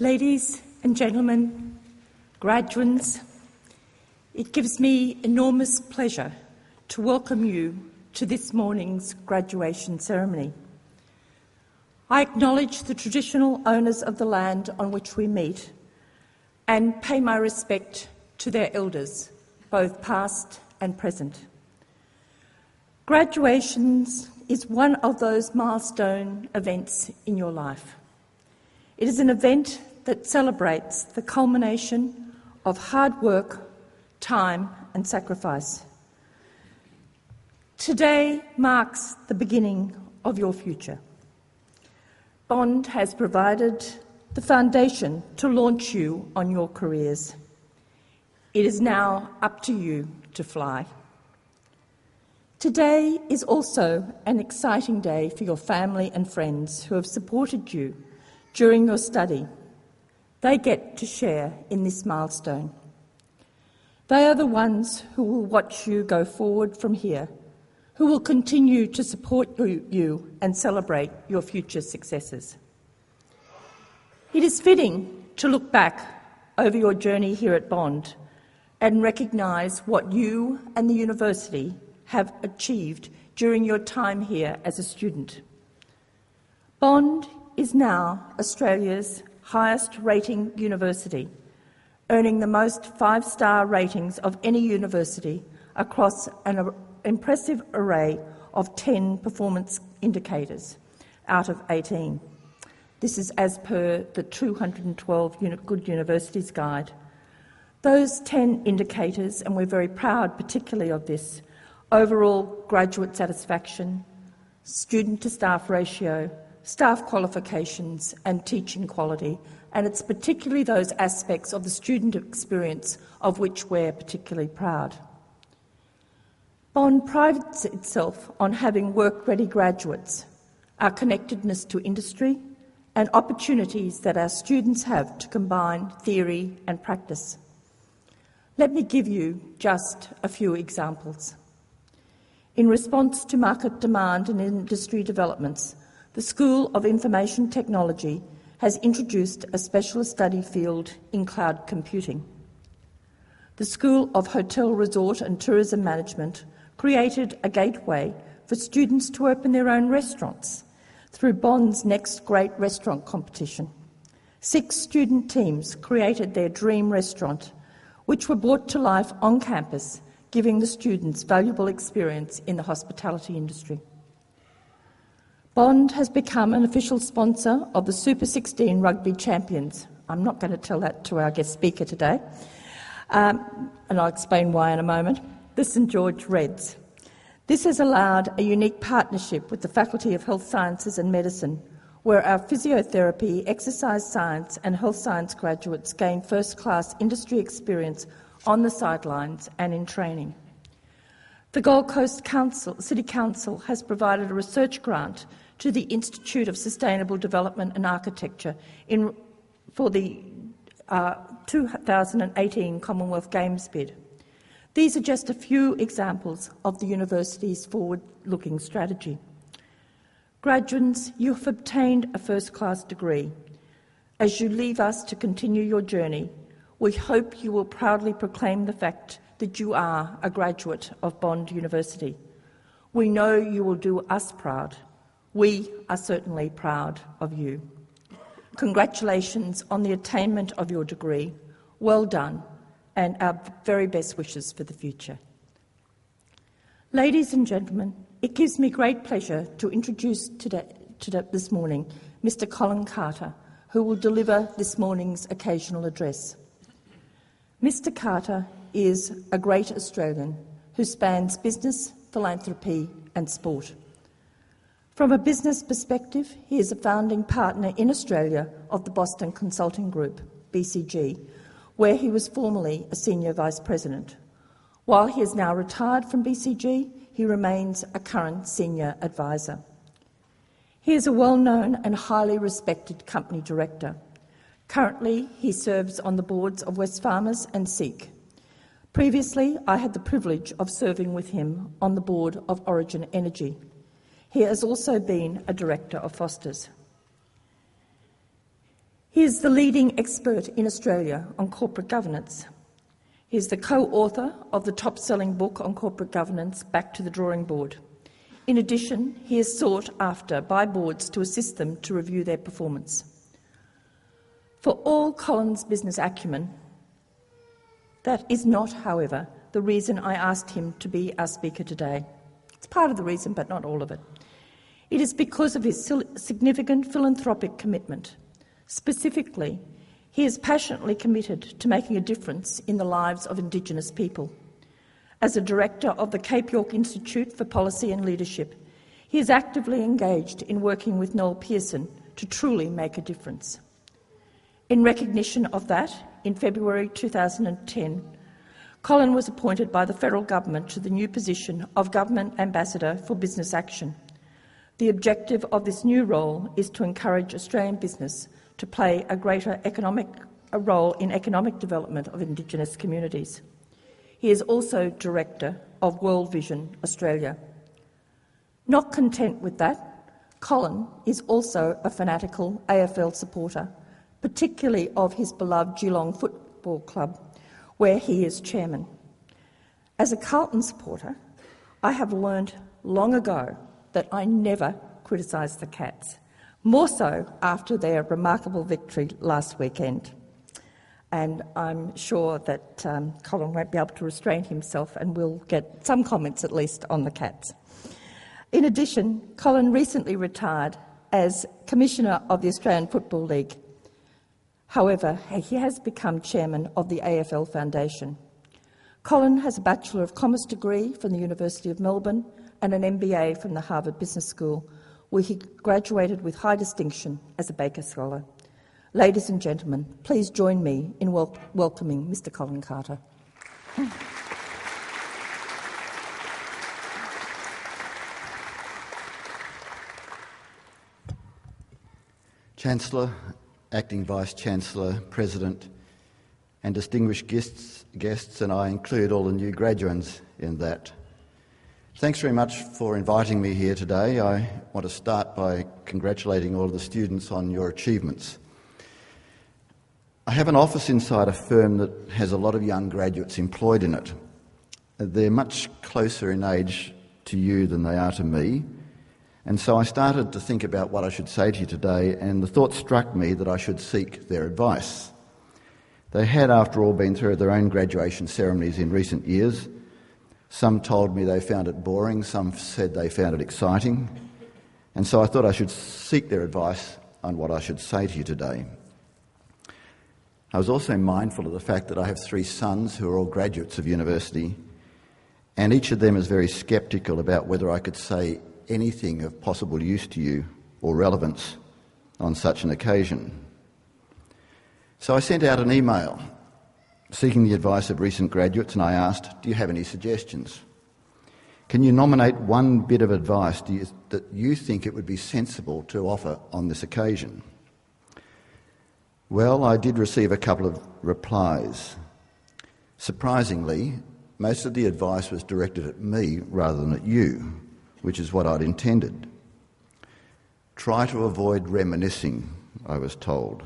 Ladies and gentlemen, graduates, it gives me enormous pleasure to welcome you to this morning's graduation ceremony. I acknowledge the traditional owners of the land on which we meet and pay my respect to their elders, both past and present. Graduations is one of those milestone events in your life. It is an event that celebrates the culmination of hard work, time and sacrifice. Today marks the beginning of your future. Bond has provided the foundation to launch you on your careers. It is now up to you to fly. Today is also an exciting day for your family and friends who have supported you during your study. They get to share in this milestone. They are the ones who will watch you go forward from here, who will continue to support you and celebrate your future successes. It is fitting to look back over your journey here at Bond and recognise what you and the university have achieved during your time here as a student. Bond is now Australia's highest rating university, earning the most 5-star ratings of any university across an impressive array of 10 performance indicators out of 18. This is as per the 212 Good Universities Guide. Those 10 indicators, and we're very proud particularly of this, overall graduate satisfaction, student-to-staff ratio, staff qualifications and teaching quality, and it's particularly those aspects of the student experience of which we're particularly proud. Bond prides itself on having work-ready graduates, our connectedness to industry, and opportunities that our students have to combine theory and practice. Let me give you just a few examples. In response to market demand and industry developments, the School of Information Technology has introduced a specialist study field in cloud computing. The School of Hotel, Resort and Tourism Management created a gateway for students to open their own restaurants through Bond's Next Great Restaurant competition. 6 student teams created their dream restaurant, which were brought to life on campus, giving the students valuable experience in the hospitality industry. Bond has become an official sponsor of the Super 16 Rugby Champions. I'm not going to tell that to our guest speaker today, and I'll explain why in a moment. The St George Reds. This has allowed a unique partnership with the Faculty of Health Sciences and Medicine, where our physiotherapy, exercise science and health science graduates gain first-class industry experience on the sidelines and in training. The Gold Coast City Council has provided a research grant to the Institute of Sustainable Development and Architecture for the 2018 Commonwealth Games bid. These are just a few examples of the university's forward-looking strategy. Graduates, you have obtained a first-class degree. As you leave us to continue your journey, we hope you will proudly proclaim the fact that you are a graduate of Bond University. We know you will do us proud. We are certainly proud of you. Congratulations on the attainment of your degree. Well done, and our very best wishes for the future. Ladies and gentlemen, it gives me great pleasure to introduce this morning Mr. Colin Carter, who will deliver this morning's occasional address. Mr. Carter is a great Australian who spans business, philanthropy and sport. From a business perspective, he is a founding partner in Australia of the Boston Consulting Group, BCG, where he was formerly a senior vice president. While he is now retired from BCG, he remains a current senior advisor. He is a well-known and highly respected company director. Currently, he serves on the boards of Wesfarmers and SEEK. Previously, I had the privilege of serving with him on the board of Origin Energy. He has also been a director of Foster's. He is the leading expert in Australia on corporate governance. He is the co-author of the top-selling book on corporate governance, Back to the Drawing Board. In addition, he is sought after by boards to assist them to review their performance. For all Colin's business acumen, that is not, however, the reason I asked him to be our speaker today. It's part of the reason, but not all of it. It is because of his significant philanthropic commitment. Specifically, he is passionately committed to making a difference in the lives of Indigenous people. As a director of the Cape York Institute for Policy and Leadership, he is actively engaged in working with Noel Pearson to truly make a difference. In recognition of that, in February 2010, Colin was appointed by the federal government to the new position of Government Ambassador for Business Action. The objective of this new role is to encourage Australian business to play a greater role in economic development of Indigenous communities. He is also Director of World Vision Australia. Not content with that, Colin is also a fanatical AFL supporter, particularly of his beloved Geelong Football Club, where he is chairman. As a Carlton supporter, I have learned long ago that I never criticise the Cats, more so after their remarkable victory last weekend. And I'm sure that Colin won't be able to restrain himself and will get some comments at least on the Cats. In addition, Colin recently retired as Commissioner of the Australian Football League. However, he has become chairman of the AFL Foundation. Colin has a Bachelor of Commerce degree from the University of Melbourne and an MBA from the Harvard Business School, where he graduated with high distinction as a Baker Scholar. Ladies and gentlemen, please join me in welcoming Mr. Colin Carter. Chancellor, Acting Vice-Chancellor, President and distinguished guests, and I include all the new graduates in that. Thanks very much for inviting me here today. I want to start by congratulating all of the students on your achievements. I have an office inside a firm that has a lot of young graduates employed in it. They're much closer in age to you than they are to me, and so I started to think about what I should say to you today, and the thought struck me that I should seek their advice. They had, after all, been through their own graduation ceremonies in recent years. Some told me they found it boring, some said they found it exciting, and so I thought I should seek their advice on what I should say to you today. I was also mindful of the fact that I have 3 sons who are all graduates of university, and each of them is very sceptical about whether I could say anything of possible use to you or relevance on such an occasion. So I sent out an email seeking the advice of recent graduates, and I asked, do you have any suggestions? Can you nominate one bit of advice that you think it would be sensible to offer on this occasion? Well, I did receive a couple of replies. Surprisingly, most of the advice was directed at me rather than at you, which is what I'd intended. Try to avoid reminiscing, I was told.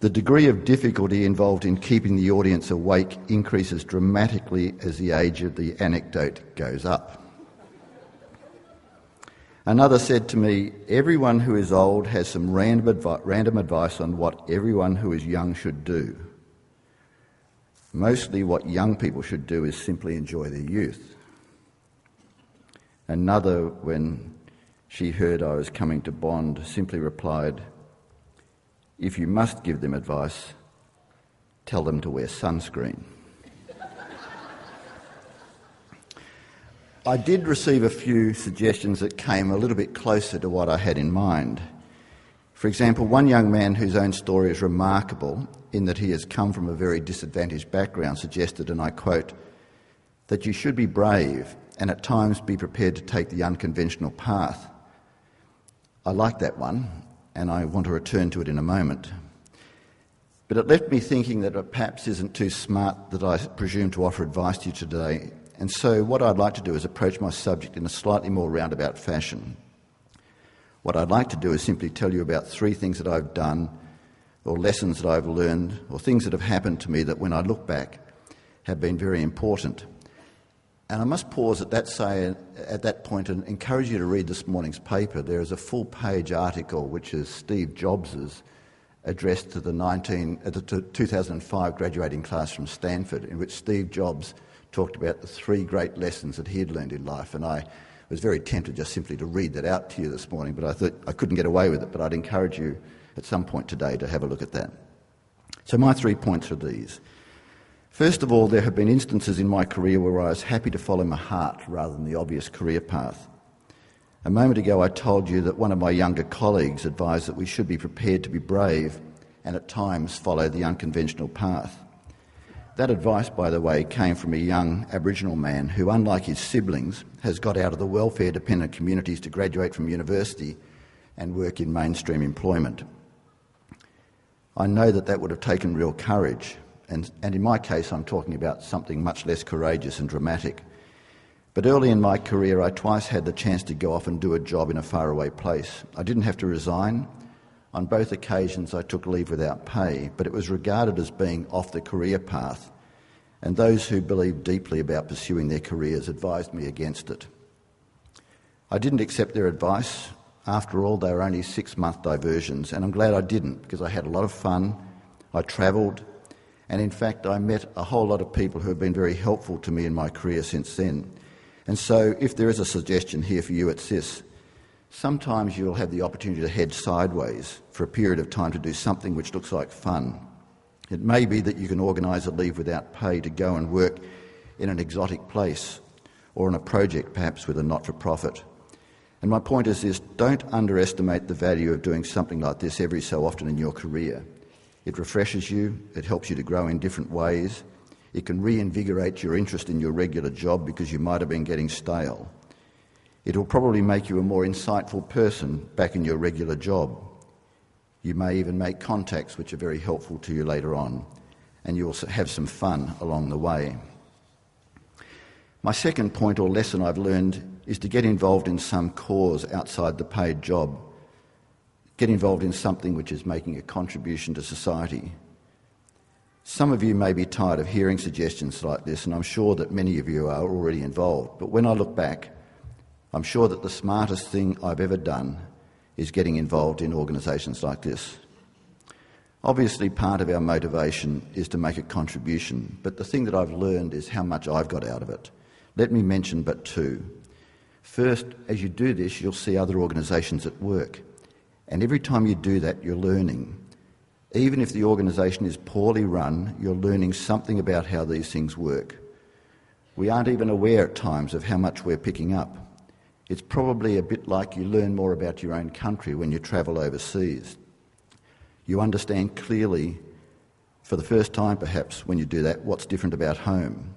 The degree of difficulty involved in keeping the audience awake increases dramatically as the age of the anecdote goes up. Another said to me, everyone who is old has some random advice on what everyone who is young should do. Mostly what young people should do is simply enjoy their youth. Another, when she heard I was coming to Bond, simply replied, if you must give them advice, tell them to wear sunscreen. I did receive a few suggestions that came a little bit closer to what I had in mind. For example, one young man whose own story is remarkable in that he has come from a very disadvantaged background suggested, and I quote, that you should be brave and at times be prepared to take the unconventional path. I like that one, and I want to return to it in a moment. But it left me thinking that it perhaps isn't too smart that I presume to offer advice to you today, and so what I'd like to do is approach my subject in a slightly more roundabout fashion. What I'd like to do is simply tell you about 3 things that I've done, or lessons that I've learned, or things that have happened to me that when I look back have been very important. And I must pause at that point and encourage you to read this morning's paper. There is a full-page article which is Steve Jobs's address to the 2005 graduating class from Stanford, in which Steve Jobs talked about the 3 great lessons that he had learned in life. And I was very tempted just simply to read that out to you this morning, but I thought I couldn't get away with it. But I'd encourage you at some point today to have a look at that. So my 3 points are these. First of all, there have been instances in my career where I was happy to follow my heart rather than the obvious career path. A moment ago I told you that one of my younger colleagues advised that we should be prepared to be brave and at times follow the unconventional path. That advice, by the way, came from a young Aboriginal man who, unlike his siblings, has got out of the welfare-dependent communities to graduate from university and work in mainstream employment. I know that would have taken real courage, and in my case I'm talking about something much less courageous and dramatic. But early in my career I twice had the chance to go off and do a job in a faraway place. I didn't have to resign. On both occasions I took leave without pay, but it was regarded as being off the career path, and those who believed deeply about pursuing their careers advised me against it. I didn't accept their advice. After all, they were only 6-month diversions, and I'm glad I didn't, because I had a lot of fun, I travelled, and in fact I met a whole lot of people who have been very helpful to me in my career since then. And so if there is a suggestion here for you, it's this. Sometimes you'll have the opportunity to head sideways for a period of time to do something which looks like fun. It may be that you can organise a leave without pay to go and work in an exotic place or on a project perhaps with a not-for-profit. And my point is this, don't underestimate the value of doing something like this every so often in your career. It refreshes you, it helps you to grow in different ways, it can reinvigorate your interest in your regular job because you might have been getting stale. It will probably make you a more insightful person back in your regular job. You may even make contacts which are very helpful to you later on, and you will have some fun along the way. My second point or lesson I've learned is to get involved in some cause outside the paid job. Get involved in something which is making a contribution to society. Some of you may be tired of hearing suggestions like this, and I'm sure that many of you are already involved. But when I look back, I'm sure that the smartest thing I've ever done is getting involved in organisations like this. Obviously, part of our motivation is to make a contribution, but the thing that I've learned is how much I've got out of it. Let me mention but 2. First, as you do this, you'll see other organisations at work. And every time you do that, you're learning. Even if the organisation is poorly run, you're learning something about how these things work. We aren't even aware at times of how much we're picking up. It's probably a bit like you learn more about your own country when you travel overseas. You understand clearly, for the first time perhaps, when you do that, what's different about home.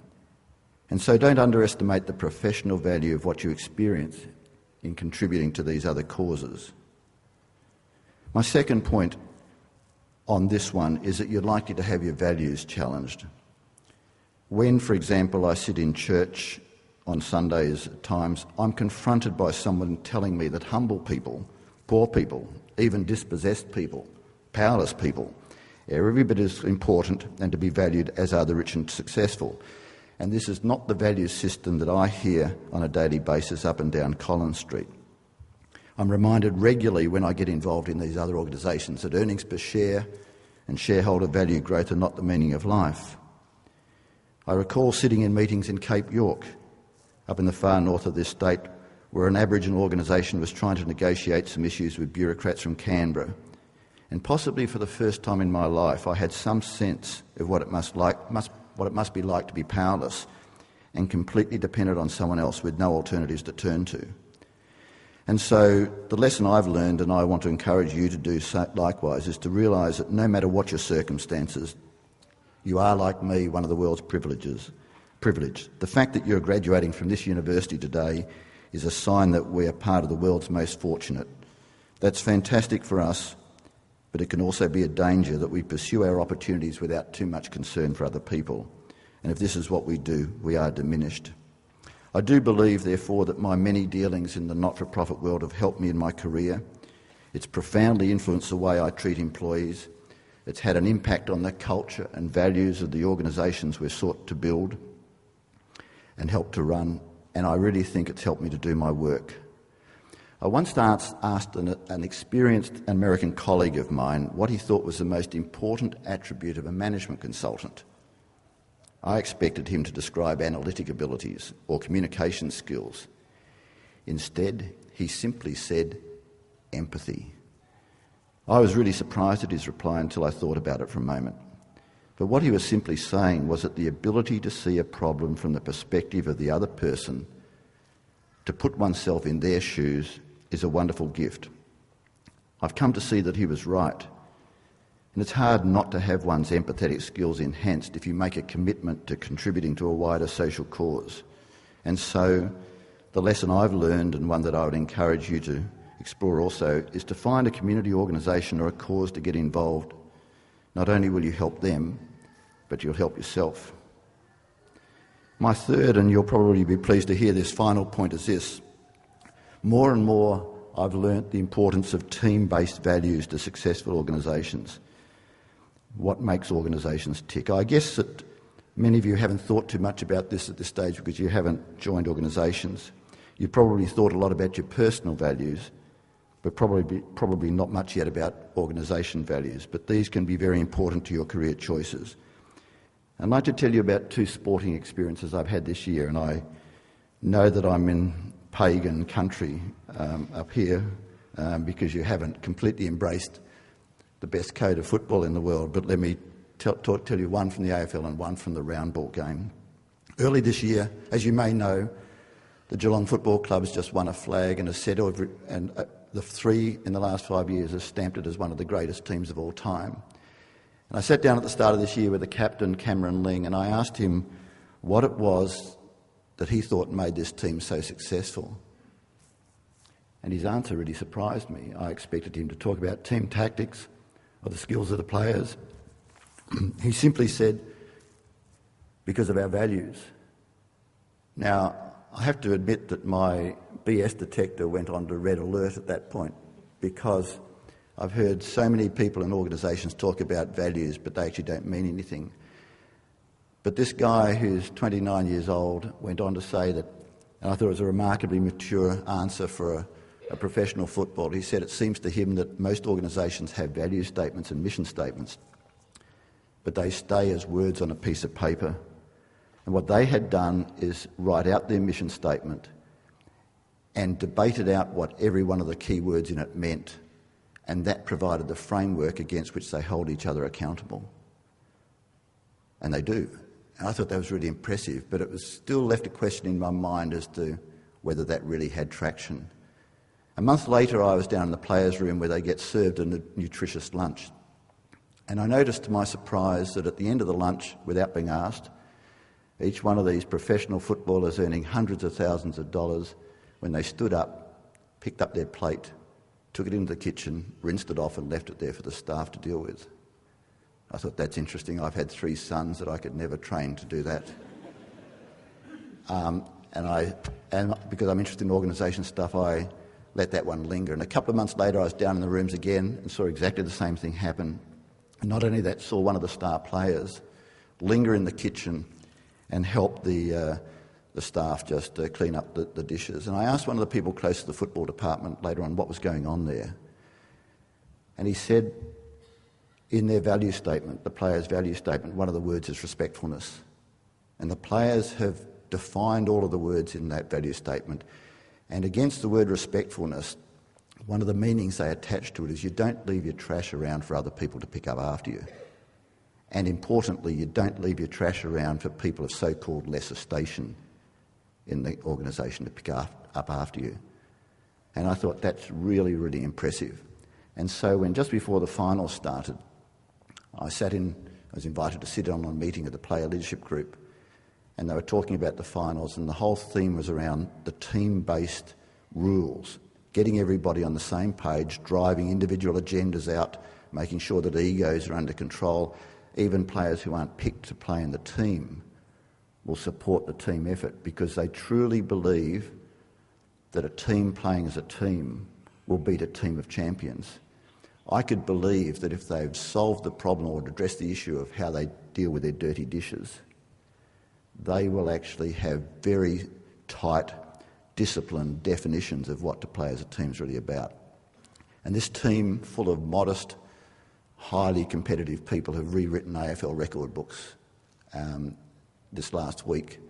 And so don't underestimate the professional value of what you experience in contributing to these other causes. My second point on this one is that you're likely to have your values challenged. When, for example, I sit in church on Sundays at times, I'm confronted by someone telling me that humble people, poor people, even dispossessed people, powerless people, are every bit as important and to be valued as are the rich and successful. And this is not the value system that I hear on a daily basis up and down Collins Street. I'm reminded regularly when I get involved in these other organisations that earnings per share and shareholder value growth are not the meaning of life. I recall sitting in meetings in Cape York, up in the far north of this state, where an Aboriginal organisation was trying to negotiate some issues with bureaucrats from Canberra. And possibly for the first time in my life, I had some sense of what it must be like to be powerless and completely dependent on someone else with no alternatives to turn to. And so the lesson I've learned, and I want to encourage you to do likewise, is to realise that no matter what your circumstances, you are, like me, one of the world's privileged. The fact that you're graduating from this university today is a sign that we are part of the world's most fortunate. That's fantastic for us, but it can also be a danger that we pursue our opportunities without too much concern for other people. And if this is what we do, we are diminished. I do believe, therefore, that my many dealings in the not-for-profit world have helped me in my career. It's profoundly influenced the way I treat employees. It's had an impact on the culture and values of the organisations we're sought to build and help to run, and I really think it's helped me to do my work. I once asked an experienced American colleague of mine what he thought was the most important attribute of a management consultant. I expected him to describe analytic abilities or communication skills. Instead, he simply said empathy. I was really surprised at his reply until I thought about it for a moment. But what he was simply saying was that the ability to see a problem from the perspective of the other person, to put oneself in their shoes, is a wonderful gift. I've come to see that he was right. And it's hard not to have one's empathetic skills enhanced if you make a commitment to contributing to a wider social cause. And so the lesson I've learned, and one that I would encourage you to explore also, is to find a community organisation or a cause to get involved. Not only will you help them, but you'll help yourself. My third, and you'll probably be pleased to hear this, final point is this. More and more I've learnt the importance of team-based values to successful organisations. What makes organisations tick? I guess that many of you haven't thought too much about this at this stage because you haven't joined organisations. You've probably thought a lot about your personal values, but probably not much yet about organisation values. But these can be very important to your career choices. I'd like to tell you about two sporting experiences I've had this year, and I know that I'm in pagan country up here because you haven't completely embraced the best code of football in the world, but let me tell you one from the AFL and one from the round ball game. Early this year, as you may know, the Geelong Football Club has just won a flag and the three in the last 5 years have stamped it as one of the greatest teams of all time. And I sat down at the start of this year with the captain, Cameron Ling, and I asked him what it was that he thought made this team so successful. And his answer really surprised me. I expected him to talk about team tactics or the skills of the players. He simply said, because of our values. Now, I have to admit that my BS detector went on to red alert at that point because I've heard so many people in organisations talk about values, but they actually don't mean anything. But this guy, who's 29 years old, went on to say that, and I thought it was a remarkably mature answer for a professional footballer. He said it seems to him that most organisations have value statements and mission statements, but they stay as words on a piece of paper. And what they had done is write out their mission statement and debated out what every one of the key words in it meant, and that provided the framework against which they hold each other accountable. And they do. And I thought that was really impressive, but it was still left a question in my mind as to whether that really had traction. A month later, I was down in the players' room where they get served a nutritious lunch. And I noticed to my surprise that at the end of the lunch, without being asked, each one of these professional footballers earning hundreds of thousands of dollars, when they stood up, picked up their plate, took it into the kitchen, rinsed it off and left it there for the staff to deal with. I thought, that's interesting. I've had 3 sons that I could never train to do that. And because I'm interested in organisation stuff, I let that one linger. And a couple of months later, I was down in the rooms again and saw exactly the same thing happen. And not only that, saw one of the star players linger in the kitchen and help the staff just clean up the dishes. And I asked one of the people close to the football department later on what was going on there. And he said, in their value statement, the players' value statement, one of the words is respectfulness. And the players have defined all of the words in that value statement. And against the word respectfulness, one of the meanings they attach to it is you don't leave your trash around for other people to pick up after you. And importantly, you don't leave your trash around for people of so-called lesser station in the organisation to pick up after you. And I thought that's really, really impressive. And so when just before the finals started, I was invited to sit in on a meeting of the player leadership group, and they were talking about the finals, and the whole theme was around the team-based rules, getting everybody on the same page, driving individual agendas out, making sure that egos are under control. Even players who aren't picked to play in the team will support the team effort because they truly believe that a team playing as a team will beat a team of champions. I could believe that if they've solved the problem or addressed the issue of how they deal with their dirty dishes, they will actually have very tight, disciplined definitions of what to play as a team's really about. And this team, full of modest, highly competitive people, have rewritten AFL record books this last week.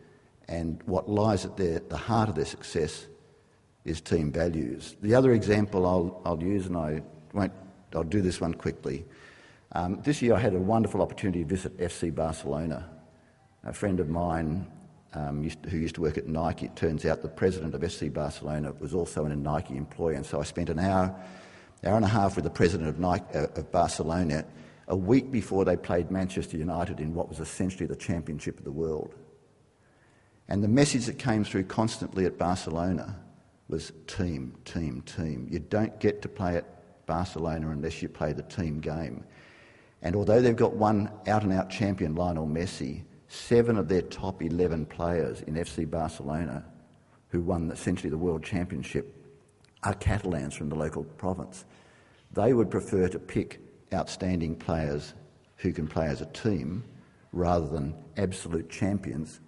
And what lies at the heart of their success is team values. The other example I'll use, and I'll do this one quickly. This year I had a wonderful opportunity to visit FC Barcelona. A friend of mine who used to work at Nike, it turns out the president of FC Barcelona was also a Nike employee, and so I spent an hour and a half with the president of Barcelona a week before they played Manchester United in what was essentially the championship of the world. And the message that came through constantly at Barcelona was team, team, team. You don't get to play at Barcelona unless you play the team game. And although they've got one out-and-out champion, Lionel Messi, 7 of their top 11 players in FC Barcelona, who won essentially the World Championship, are Catalans from the local province. They would prefer to pick outstanding players who can play as a team rather than absolute champions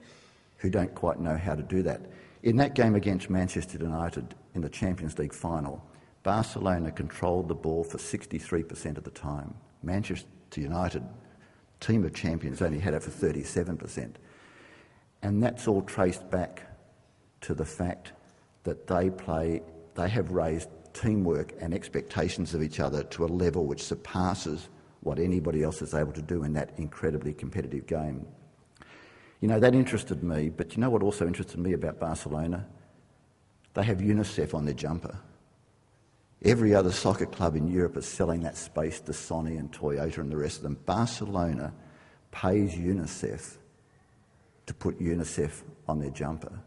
who don't quite know how to do that. In that game against Manchester United in the Champions League final, Barcelona controlled the ball for 63% of the time. Manchester United, team of champions, only had it for 37%. And that's all traced back to the fact that they have raised teamwork and expectations of each other to a level which surpasses what anybody else is able to do in that incredibly competitive game. You know, that interested me, but you know what also interested me about Barcelona? They have UNICEF on their jumper. Every other soccer club in Europe is selling that space to Sony and Toyota and the rest of them. Barcelona pays UNICEF to put UNICEF on their jumper.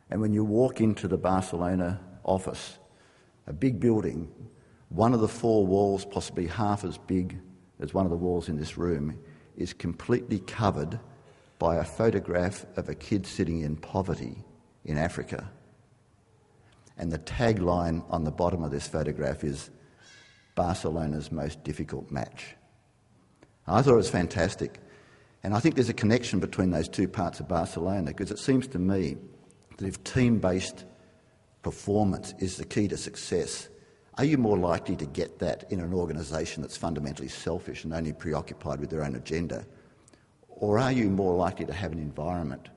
And when you walk into the Barcelona office, a big building, one of the 4 walls, possibly half as big as one of the walls in this room, is completely covered by a photograph of a kid sitting in poverty in Africa. And the tagline on the bottom of this photograph is Barcelona's most difficult match. I thought it was fantastic. And I think there's a connection between those two parts of Barcelona, because it seems to me that if team-based performance is the key to success, are you more likely to get that in an organisation that's fundamentally selfish and only preoccupied with their own agenda? Or are you more likely to have an environment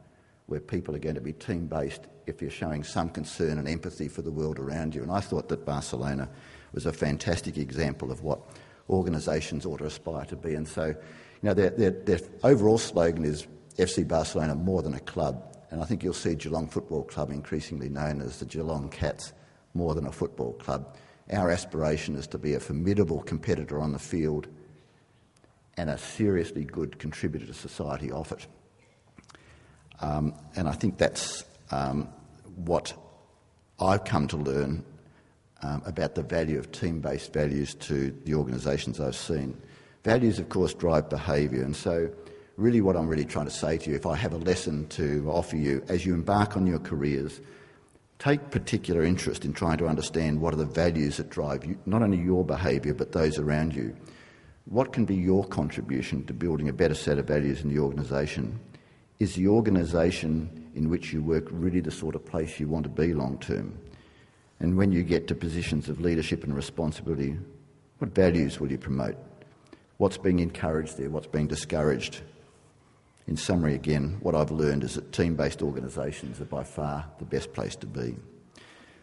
where people are going to be team-based if you're showing some concern and empathy for the world around you? And I thought that Barcelona was a fantastic example of what organisations ought to aspire to be. And so, you know, their overall slogan is FC Barcelona more than a club. And I think you'll see Geelong Football Club increasingly known as the Geelong Cats more than a football club. Our aspiration is to be a formidable competitor on the field and a seriously good contributor to society off it. And I think that's what I've come to learn about the value of team-based values to the organisations I've seen. Values, of course, drive behaviour, and so really what I'm really trying to say to you, if I have a lesson to offer you as you embark on your careers, take particular interest in trying to understand what are the values that drive you, not only your behaviour but those around you. What can be your contribution to building a better set of values in the organisation? Is the organisation in which you work really the sort of place you want to be long term? And when you get to positions of leadership and responsibility, what values will you promote? What's being encouraged there? What's being discouraged? In summary, again, what I've learned is that team-based organisations are by far the best place to be.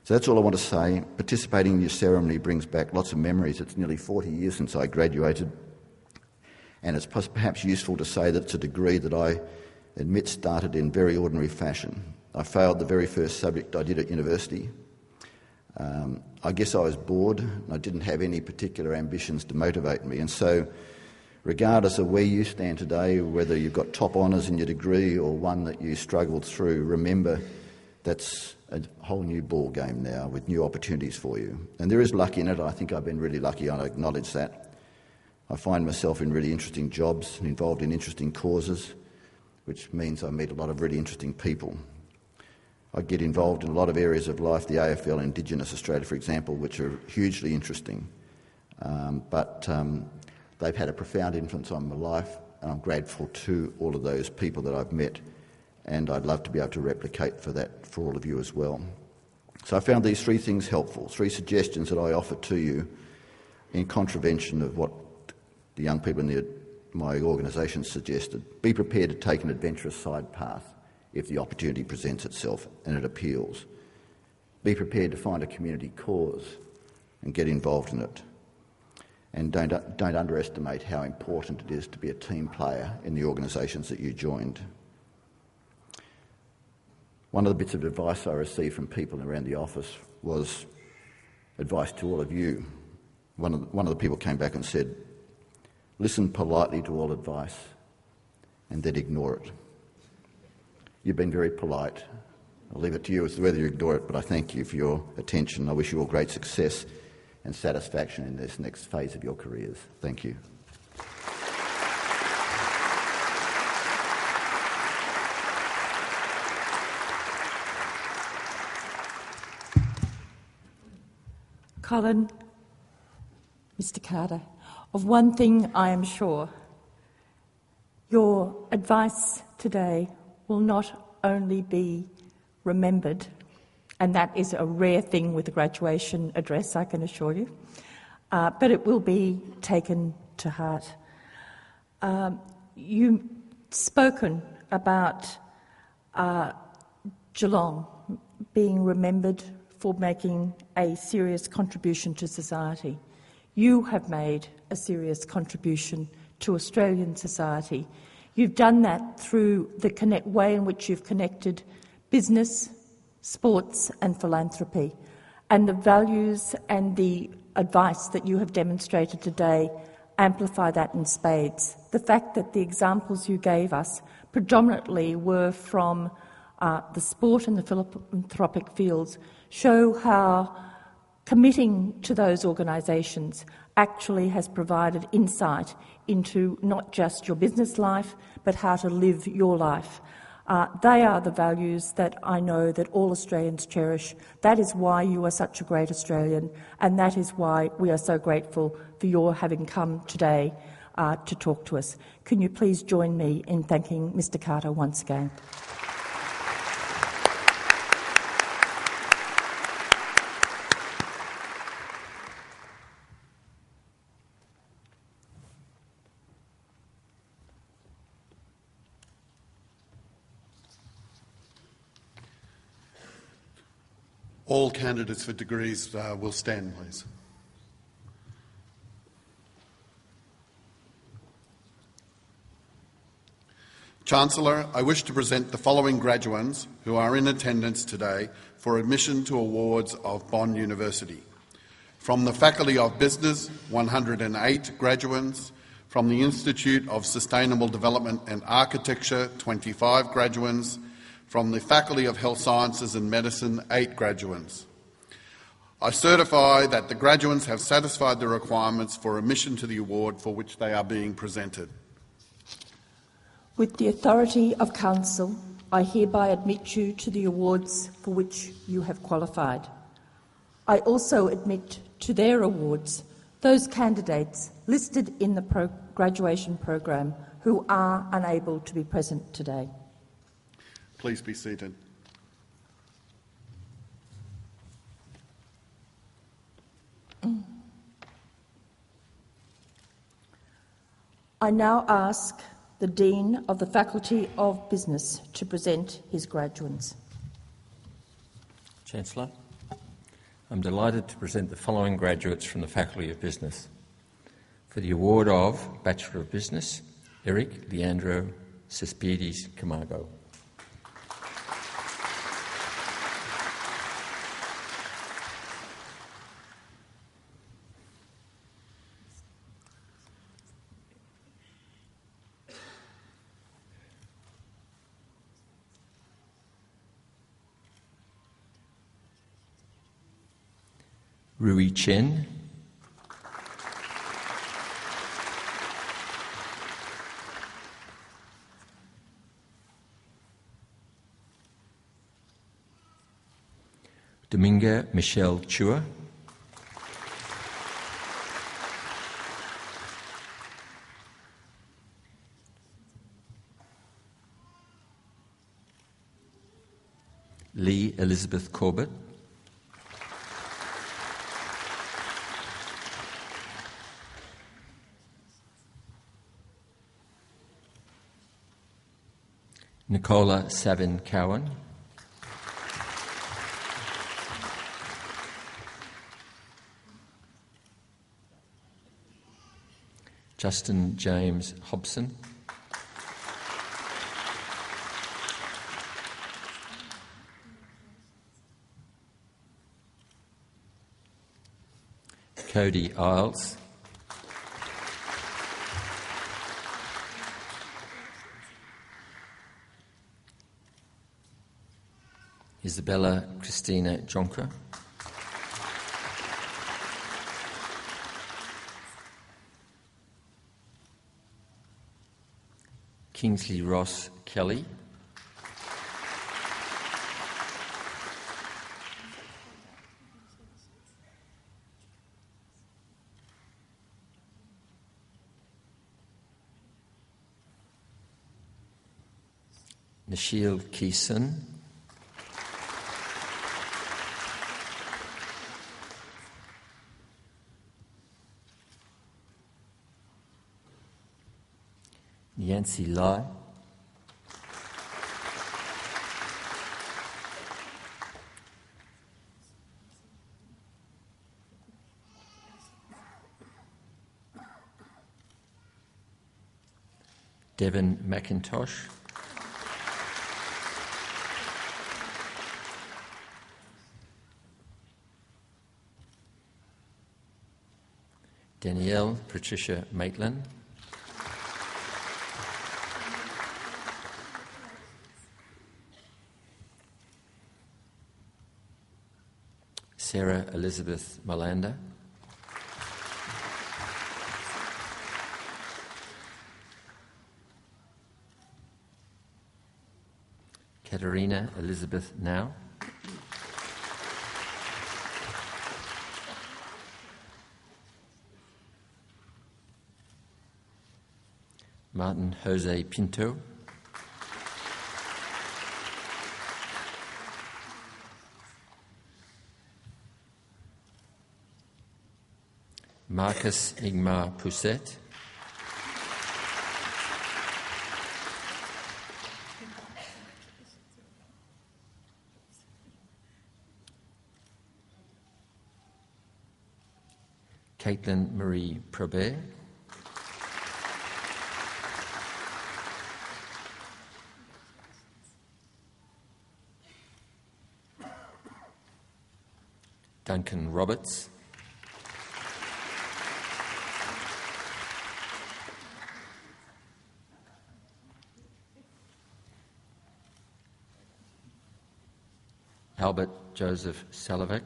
So that's all I want to say. Participating in your ceremony brings back lots of memories. It's nearly 40 years since I graduated, and it's perhaps useful to say that it's a degree that I admit started in very ordinary fashion. I failed the very first subject I did at university. I guess I was bored and I didn't have any particular ambitions to motivate me, and so regardless of where you stand today, whether you've got top honours in your degree or one that you struggled through, remember that's a whole new ball game now with new opportunities for you. And there is luck in it. I think I've been really lucky, and I acknowledge that. I find myself in really interesting jobs and involved in interesting causes, which means I meet a lot of really interesting people. I get involved in a lot of areas of life, the AFL, Indigenous Australia, for example, which are hugely interesting. But they've had a profound influence on my life, and I'm grateful to all of those people that I've met, and I'd love to be able to replicate that for all of you as well. So I found these three things helpful, three suggestions that I offer to you in contravention of what the young people in my organisation suggested. Be prepared to take an adventurous side path if the opportunity presents itself and it appeals. Be prepared to find a community cause and get involved in it. And don't underestimate how important it is to be a team player in the organisations that you joined. One of the bits of advice I received from people around the office was advice to all of you. One of the people came back and said, listen politely to all advice and then ignore it. You've been very polite. I'll leave it to you as to whether you ignore it, but I thank you for your attention. I wish you all great success and satisfaction in this next phase of your careers. Thank you. Colin, Mr. Carter, of one thing I am sure, your advice today will not only be remembered, and that is a rare thing with a graduation address, I can assure you, but it will be taken to heart. You've spoken about Geelong being remembered for making a serious contribution to society. You have made a serious contribution to Australian society. You've done that through the way in which you've connected business, sports and philanthropy, and the values and the advice that you have demonstrated today amplify that in spades. The fact that the examples you gave us predominantly were from the sport and the philanthropic fields show how committing to those organisations actually has provided insight into not just your business life, but how to live your life. They are the values that I know that all Australians cherish. That is why you are such a great Australian, and that is why we are so grateful for your having come today to talk to us. Can you please join me in thanking Mr. Carter once again? All candidates for degrees will stand, please. Chancellor, I wish to present the following graduands who are in attendance today for admission to awards of Bond University. From the Faculty of Business, 108 graduands. From the Institute of Sustainable Development and Architecture, 25 graduands. From the Faculty of Health Sciences and Medicine, 8 graduands. I certify that the graduands have satisfied the requirements for admission to the award for which they are being presented. With the authority of Council, I hereby admit you to the awards for which you have qualified. I also admit to their awards those candidates listed in the graduation program who are unable to be present today. Please be seated. I now ask the Dean of the Faculty of Business to present his graduands. Chancellor, I'm delighted to present the following graduates from the Faculty of Business. For the award of Bachelor of Business, Eric Leandro Cespedes Camargo. Rui Chen. Dominga Michelle Chua. Lee Elizabeth Corbett. Nicola Savin Cowan. Justin James Hobson. Cody Isles. Isabella Christina Jonker. Kingsley Ross Kelly. Nashil Keeson. Yancy Lai. Devon McIntosh. Danielle Patricia Maitland. Sarah Elizabeth Malanda. Katerina Elizabeth Now. Martin Jose Pinto. Marcus Ingmar Pousset. Caitlin Marie Probert. Duncan Roberts. Albert Joseph Salovek.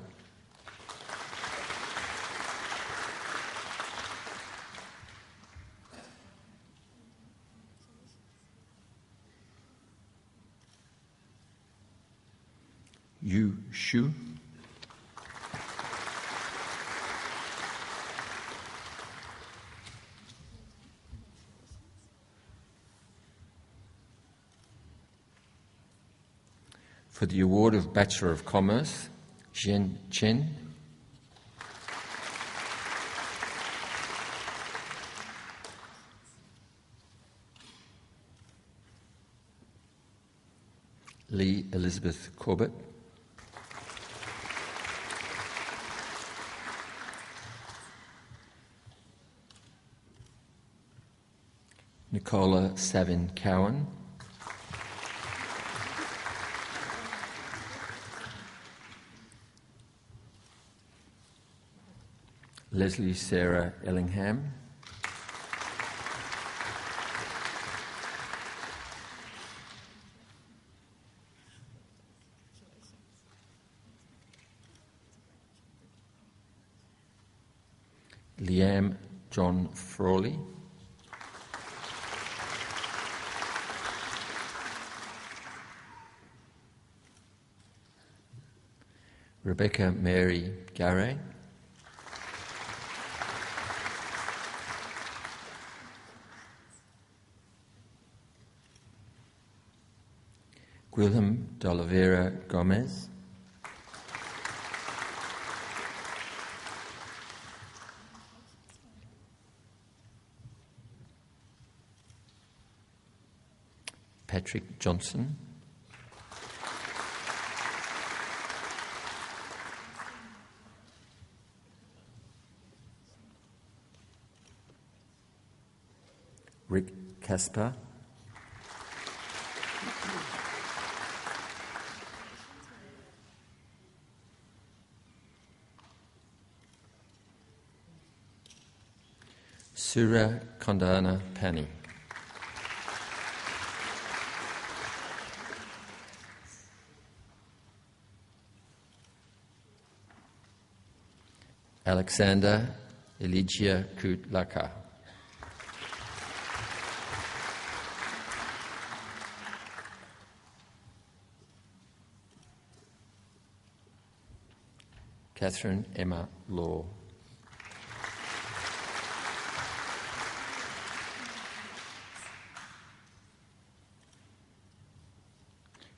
Yu Shu. For the award of Bachelor of Commerce, Zhen Chen. Lee Elizabeth Corbett. Nicola Savin Cowan. Leslie Sarah Ellingham. Liam John Frawley. Rebecca Mary Garay, Guilherme de Oliveira Gomez, Patrick Johnson, Rick Casper, Sura Kondana Pani, Alexander Eligia Kutlaka, Catherine Emma Law,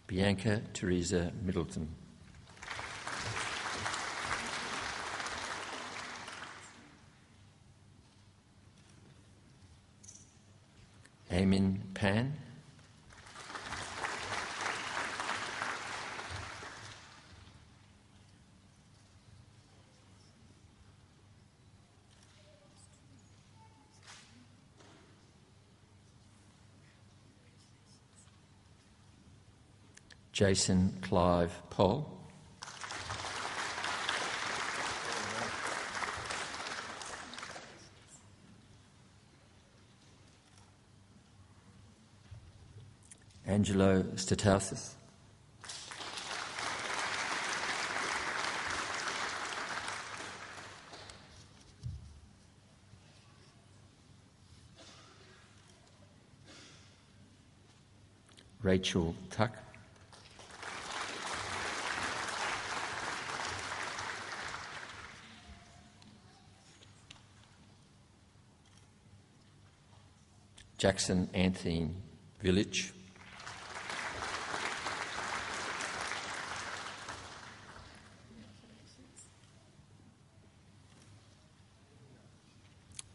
Bianca Teresa Middleton, Amin Pan, Jason Clive Poll, Angelo Statousis, Rachel Tuck, Jackson Anthony Village,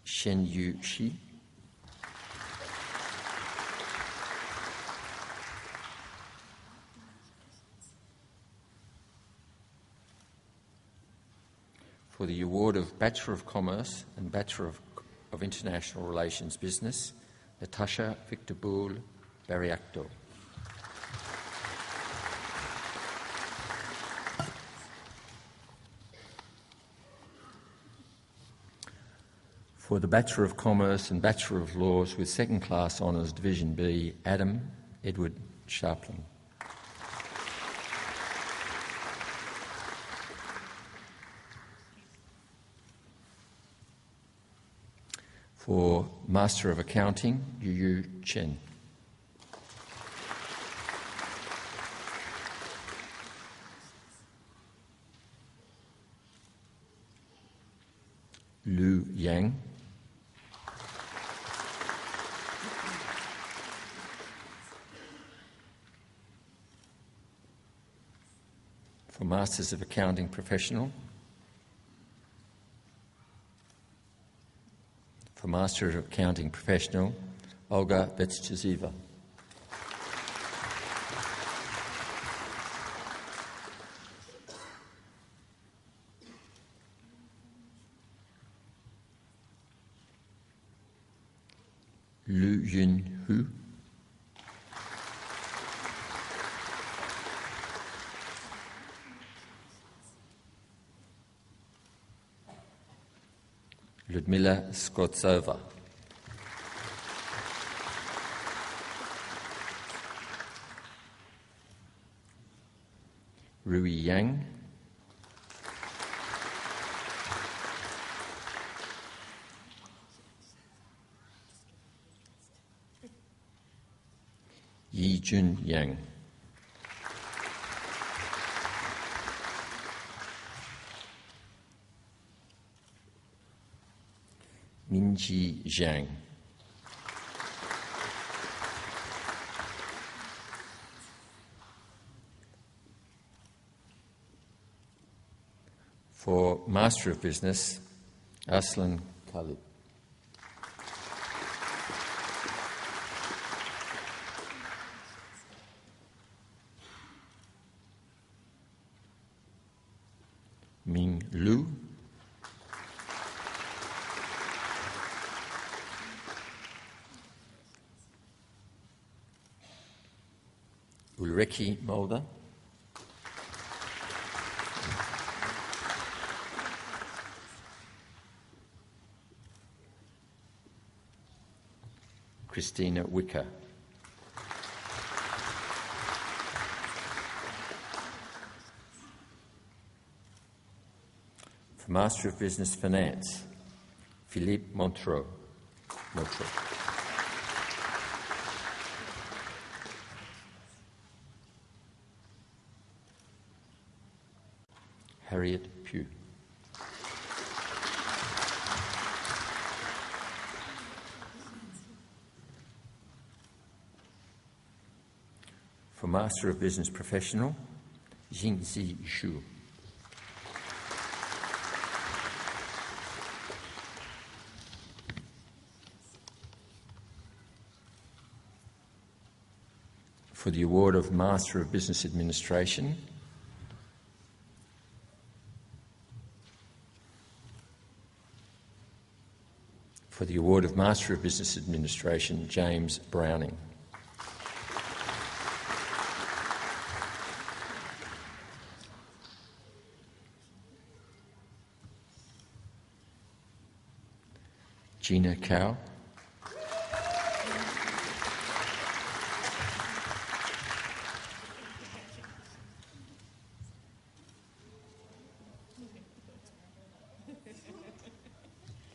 Shen Yu Shi, for the award of Bachelor of Commerce and Bachelor of International Relations Business, Natasha Victor Bull Barriacto. For the Bachelor of Commerce and Bachelor of Laws with Second Class Honours Division B, Adam Edward Sharpling. For Master of Accounting, Yu Chen. Lu Yang. For Masters of Accounting Professional. For Master of Accounting Professional, Olga Betschazeva. Lu Yun Hu. Ludmila Skotsova. Rui Yang. Yi Jun Yang. Yingji Zhang. For Master of Business, Aslan Khalid. Ming Lu. Ulrike Mulder. Christina Wicker. For Master of Business Finance, Philippe Montreux. Harriet Pugh. For Master of Business Professional, Jingzi Xu. For the award of Master of Business Administration, James Browning. Gina Cow.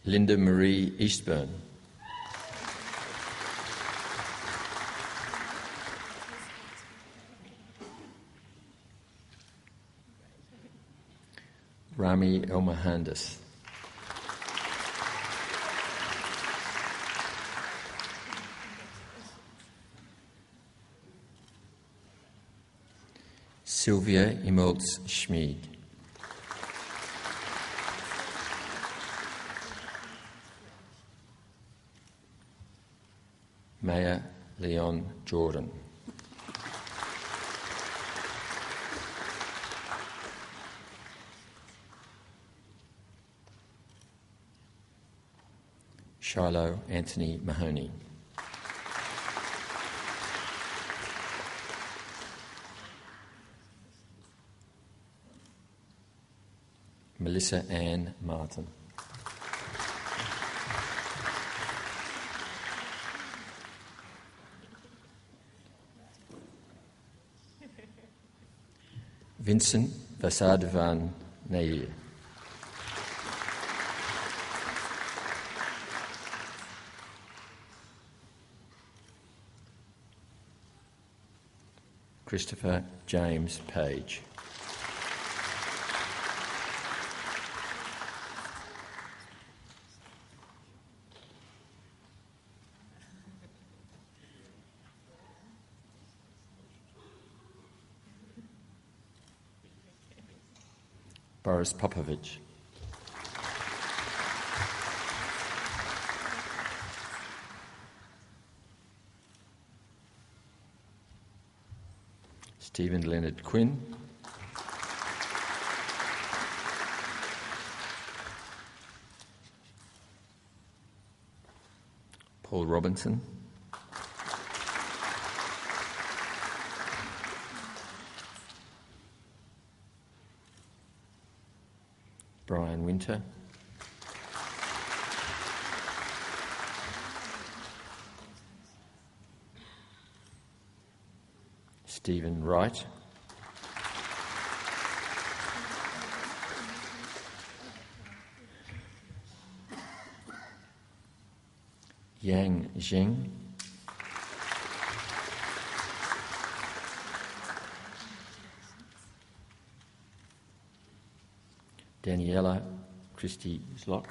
Linda Marie Eastburn. Rami Elmahandas. Sylvia Imoltz Schmid. Maya Leon Jordan. Shiloh Anthony Mahoney. Melissa Ann Martin. Vincent Vasadvan Nair. Christopher James Page. Boris Popovich. Stephen Leonard Quinn. Paul Robinson. Brian Winter. Stephen Wright. Yang Zheng. Daniela Christie Zlot.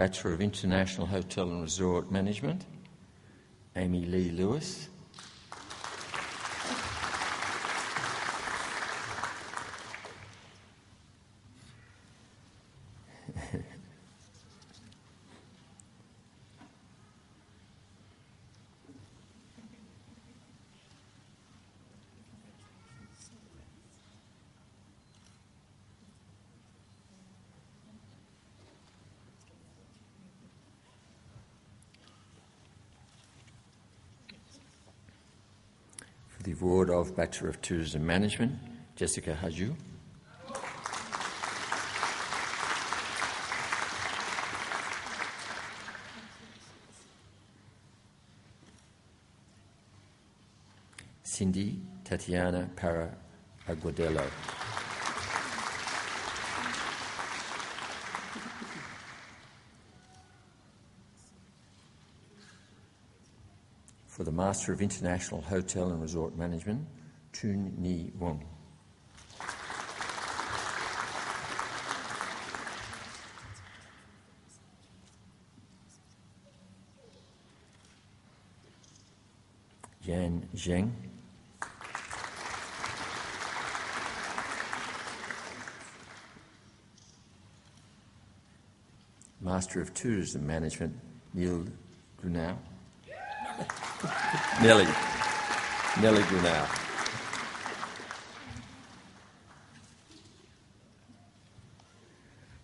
Bachelor of International Hotel and Resort Management, Amy Lee Lewis. For the award of Bachelor of Tourism Management, Jessica Haju. Cindy Tatiana Para Aguadelo. For the Master of International Hotel and Resort Management, Chun Ni Wong. Yan Zheng. Master of Tourism Management, Neil Grunau. Nellie Grunau.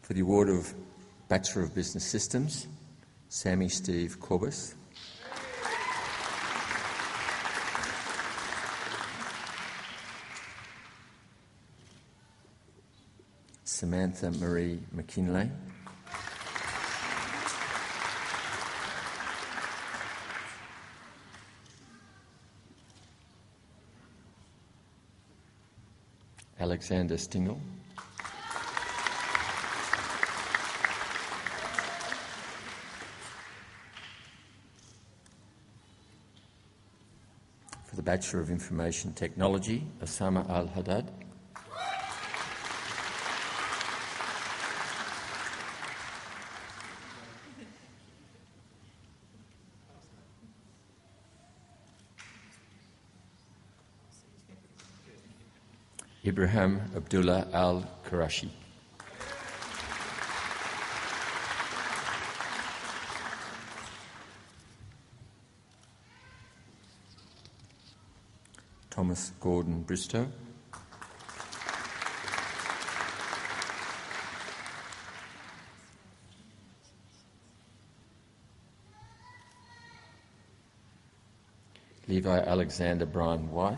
For the award of Bachelor of Business Systems, Sammy Steve Corbis. Samantha Marie McKinlay. Alexander Stingel. For the Bachelor of Information Technology, Osama Al-Haddad. Ibrahim Abdullah Al-Qurashi. Thomas Gordon Bristow. Levi Alexander Brian White.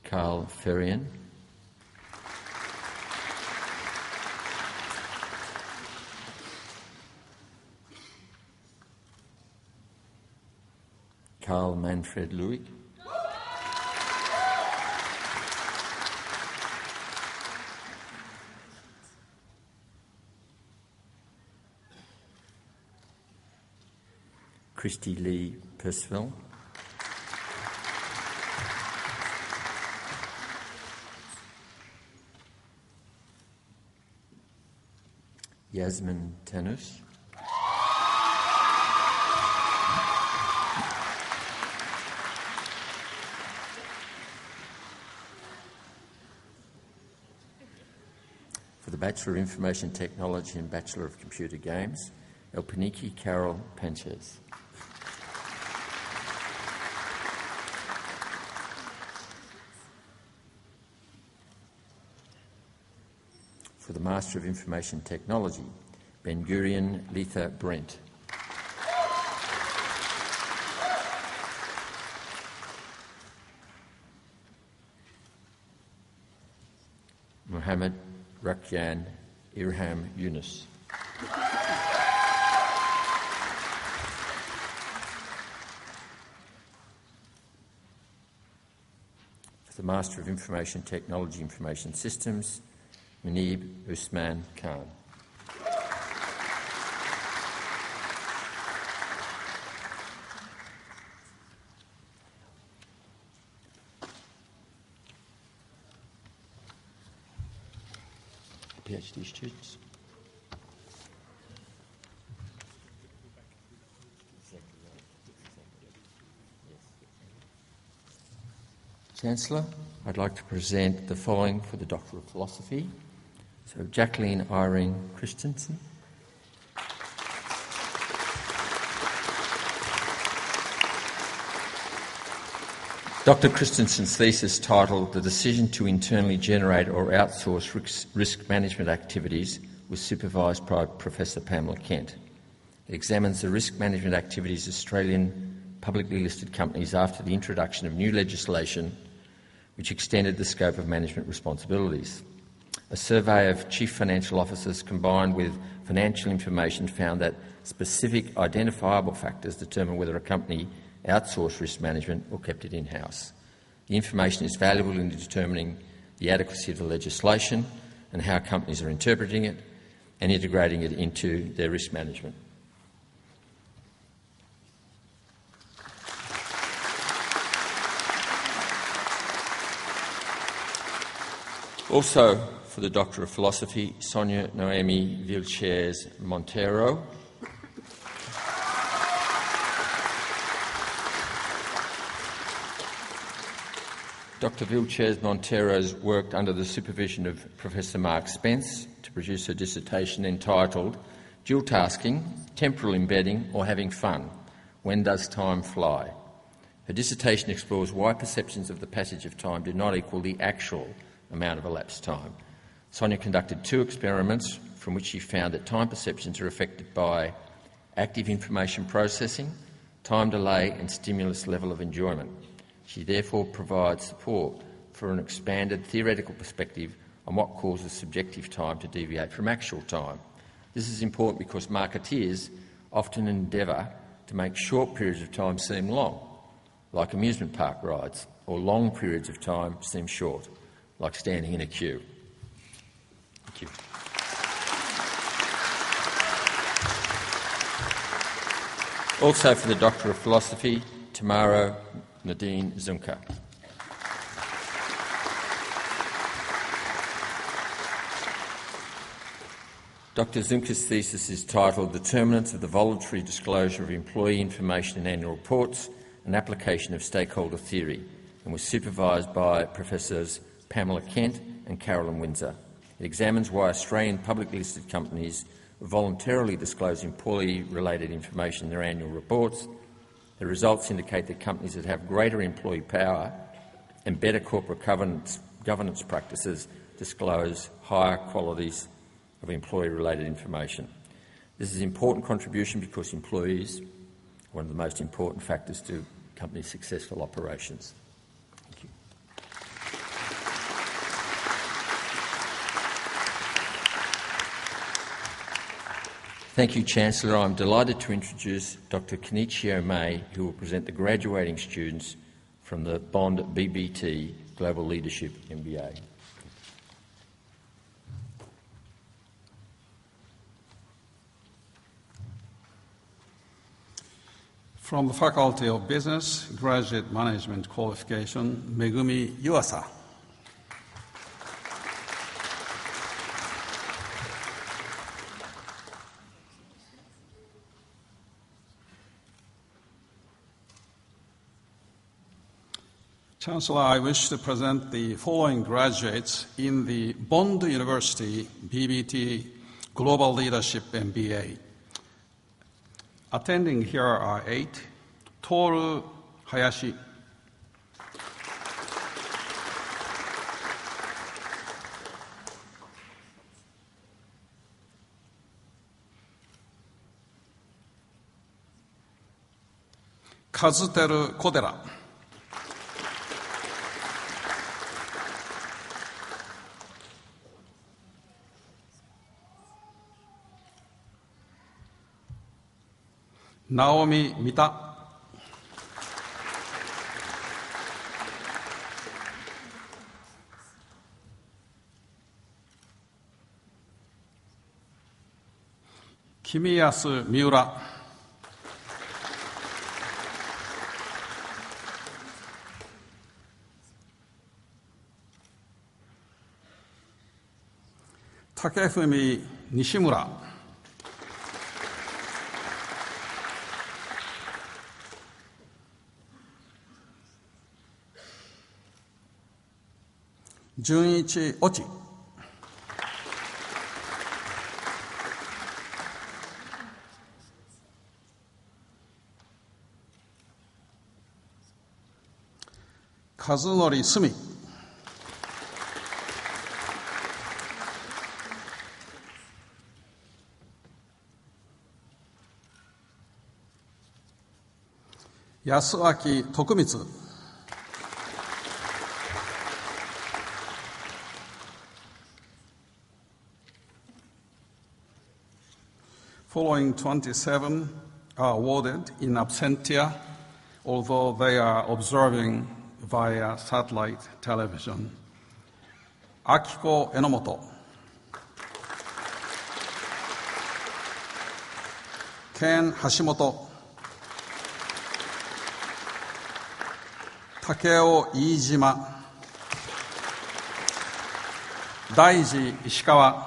Carl Ferrian. Carl Manfred Luig. Christy Lee Percival. Yasmin Tanus. For the Bachelor of Information Technology and Bachelor of Computer Games, Elpaniki Carol Panchez. For the Master of Information Technology, Ben Gurion Letha Brent. Mohammed Rakyan Irham Yunus. For the Master of Information Technology Information Systems, Munib Usman Khan. PhD students. Chancellor, I'd like to present the following for the Doctor of Philosophy. So, Jacqueline Irene Christensen. Dr. Christensen's thesis, titled "The Decision to Internally Generate or Outsource Risk Management Activities," was supervised by Professor Pamela Kent. It examines the risk management activities of Australian publicly listed companies after the introduction of new legislation which extended the scope of management responsibilities. A survey of chief financial officers combined with financial information found that specific identifiable factors determine whether a company outsourced risk management or kept it in-house. The information is valuable in determining the adequacy of the legislation and how companies are interpreting it and integrating it into their risk management. Also, for the Doctor of Philosophy, Sonia Noemi Vilches Montero. Dr. Vilches Montero's worked under the supervision of Professor Mark Spence to produce a dissertation entitled "Dual Tasking, Temporal Embedding or Having Fun? When Does Time Fly?" Her dissertation explores why perceptions of the passage of time do not equal the actual amount of elapsed time. Sonia conducted 2 experiments from which she found that time perceptions are affected by active information processing, time delay and stimulus level of enjoyment. She therefore provides support for an expanded theoretical perspective on what causes subjective time to deviate from actual time. This is important because marketeers often endeavour to make short periods of time seem long, like amusement park rides, or long periods of time seem short, like standing in a queue. Thank you. Also for the Doctor of Philosophy, Tamara Nadine Zunka. Dr. Zunka's thesis is titled "Determinants of the Voluntary Disclosure of Employee Information in Annual Reports, an Application of Stakeholder Theory," and was supervised by Professors Pamela Kent and Carolyn Windsor. It examines why Australian publicly listed companies voluntarily disclose employee-related information in their annual reports. The results indicate that companies that have greater employee power and better corporate governance practices disclose higher qualities of employee-related information. This is an important contribution because employees are one of the most important factors to companies' successful operations. Thank you. Thank you, Chancellor. I'm delighted to introduce Dr. Kenichio May, who will present the graduating students from the Bond BBT Global Leadership MBA. From the Faculty of Business, Graduate Management Qualification, Megumi Yuasa. Chancellor, I wish to present the following graduates in the Bond University BBT Global Leadership MBA. Attending here are 8. Toru Hayashi. Kazuteru Kodera. Naomi Mita. Kimiyasu Miura. Takefumi Nishimura, Junichi Ochi, Kazunori Sumi, Yasuaki Tokumitsu, following 27 are awarded in absentia, although they are observing via satellite television. Akiko Enomoto, Ken Hashimoto, Takeo Iijima, Daiji Ishikawa,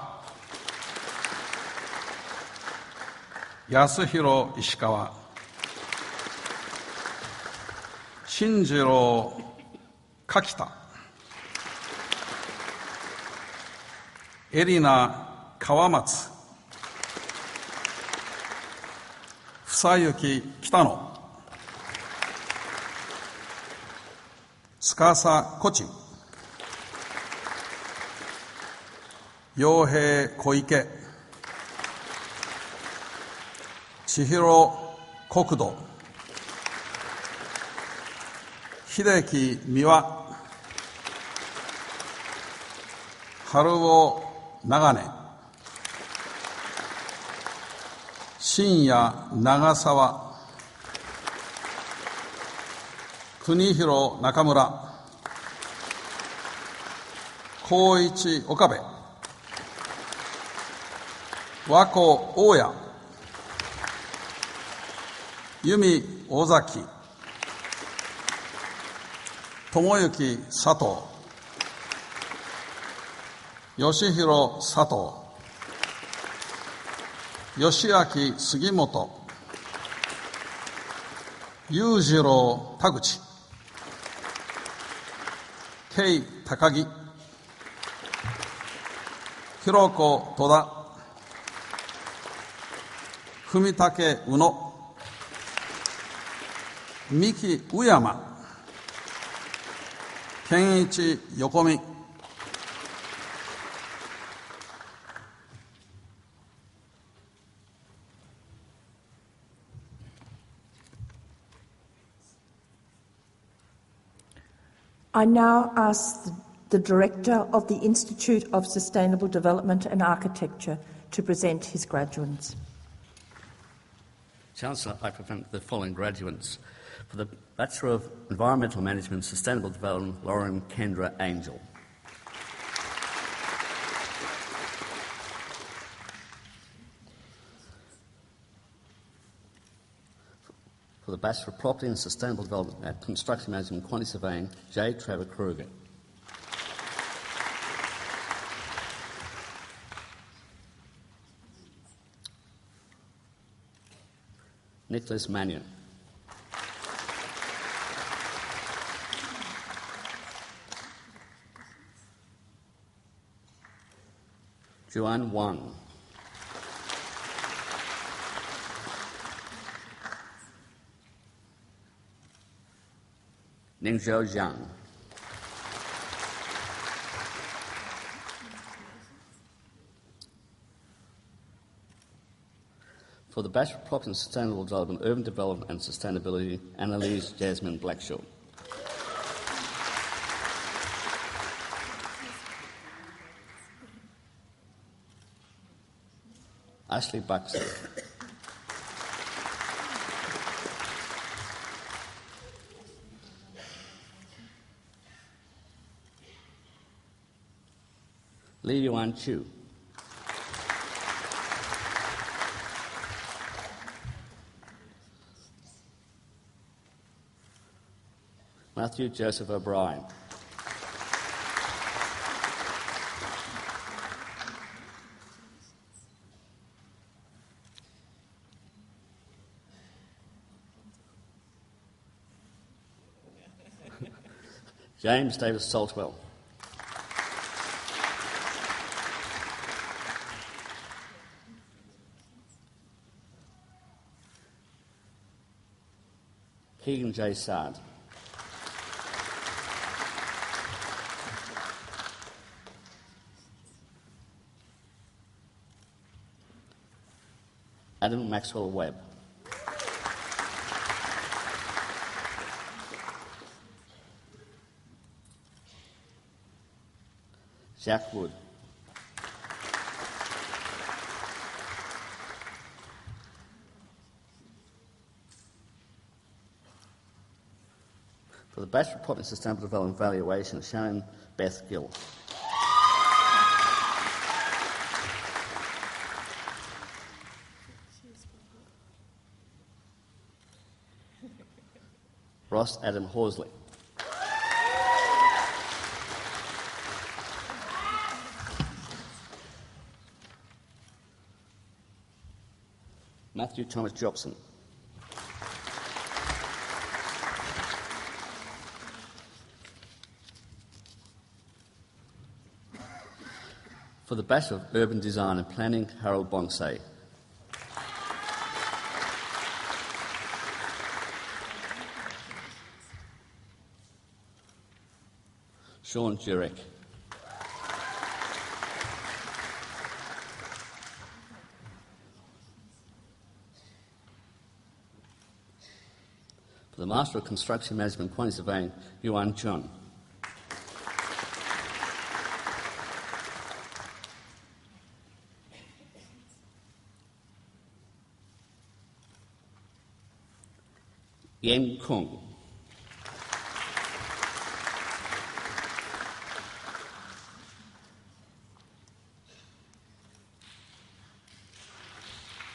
Yasuhiro Ishikawa, Shinjiro Kakita, Erina Kawamatsu, Fusayuki Kitano, Tsukasa Kochi, Yohei Koike, Chihiro Kokudo, Hideki Miwa, Haruo Nagane, Shinya Nagasawa, Kunihiro Nakamura, Koichi Okabe, Wako Oya, Yumi Ozaki, Tomoyuki Sato, Yoshihiro Sato, Yoshiaki Sugimoto, Yujiro Taguchi, Kei Takagi, Hiroko Toda, Fumitake Uno, Miki Uyama, Kenichi Yokomi, I now ask the Director of the Institute of Sustainable Development and Architecture to present his graduates. Chancellor, I present the following graduates. For the Bachelor of Environmental Management and Sustainable Development, Lauren Kendra Angel. For the Bachelor of Property and Sustainable Development at Construction Management and Quantity Surveying, J. Trevor Kruger. Nicholas Mannion. Juan Wang. Ningzhou Zhang. For the Bachelor of Property and Sustainable Development, Urban Development and Sustainability, Annalise Jasmine Blackshaw. Ashley Buxley. Li Yuan Chu. Matthew Joseph O'Brien. James Davis Saltwell. Keegan J. Sard. Adam Maxwell Webb. Jack Wood. For the Bachelor of Property Sustainable Development Valuation, Sharon Beth Gill. Ross Adam Horsley. Matthew Thomas Jobson. For the Bachelor of Urban Design and Planning, Harold Bonsai. Sean Jurek. For the Master of Construction Management, Quantity Surveying, Yuan Chun. Yen Kung.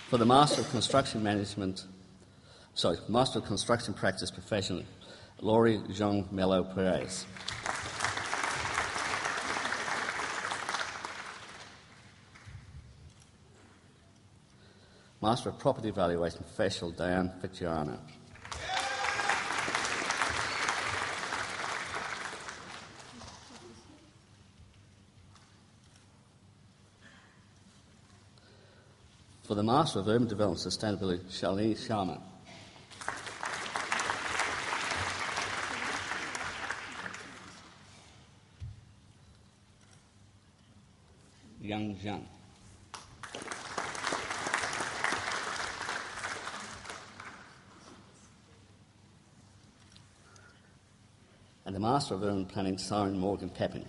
For the Master of Construction Master of Construction Practice Professional, Laurie Jean Mello Perez. Master of Property Evaluation Professional, Diane Ficciano. For the Master of Urban Development Sustainability, Shalini Sharma. Yang Zhang. And the Master of Urban Planning, Simon Morgan Pepin.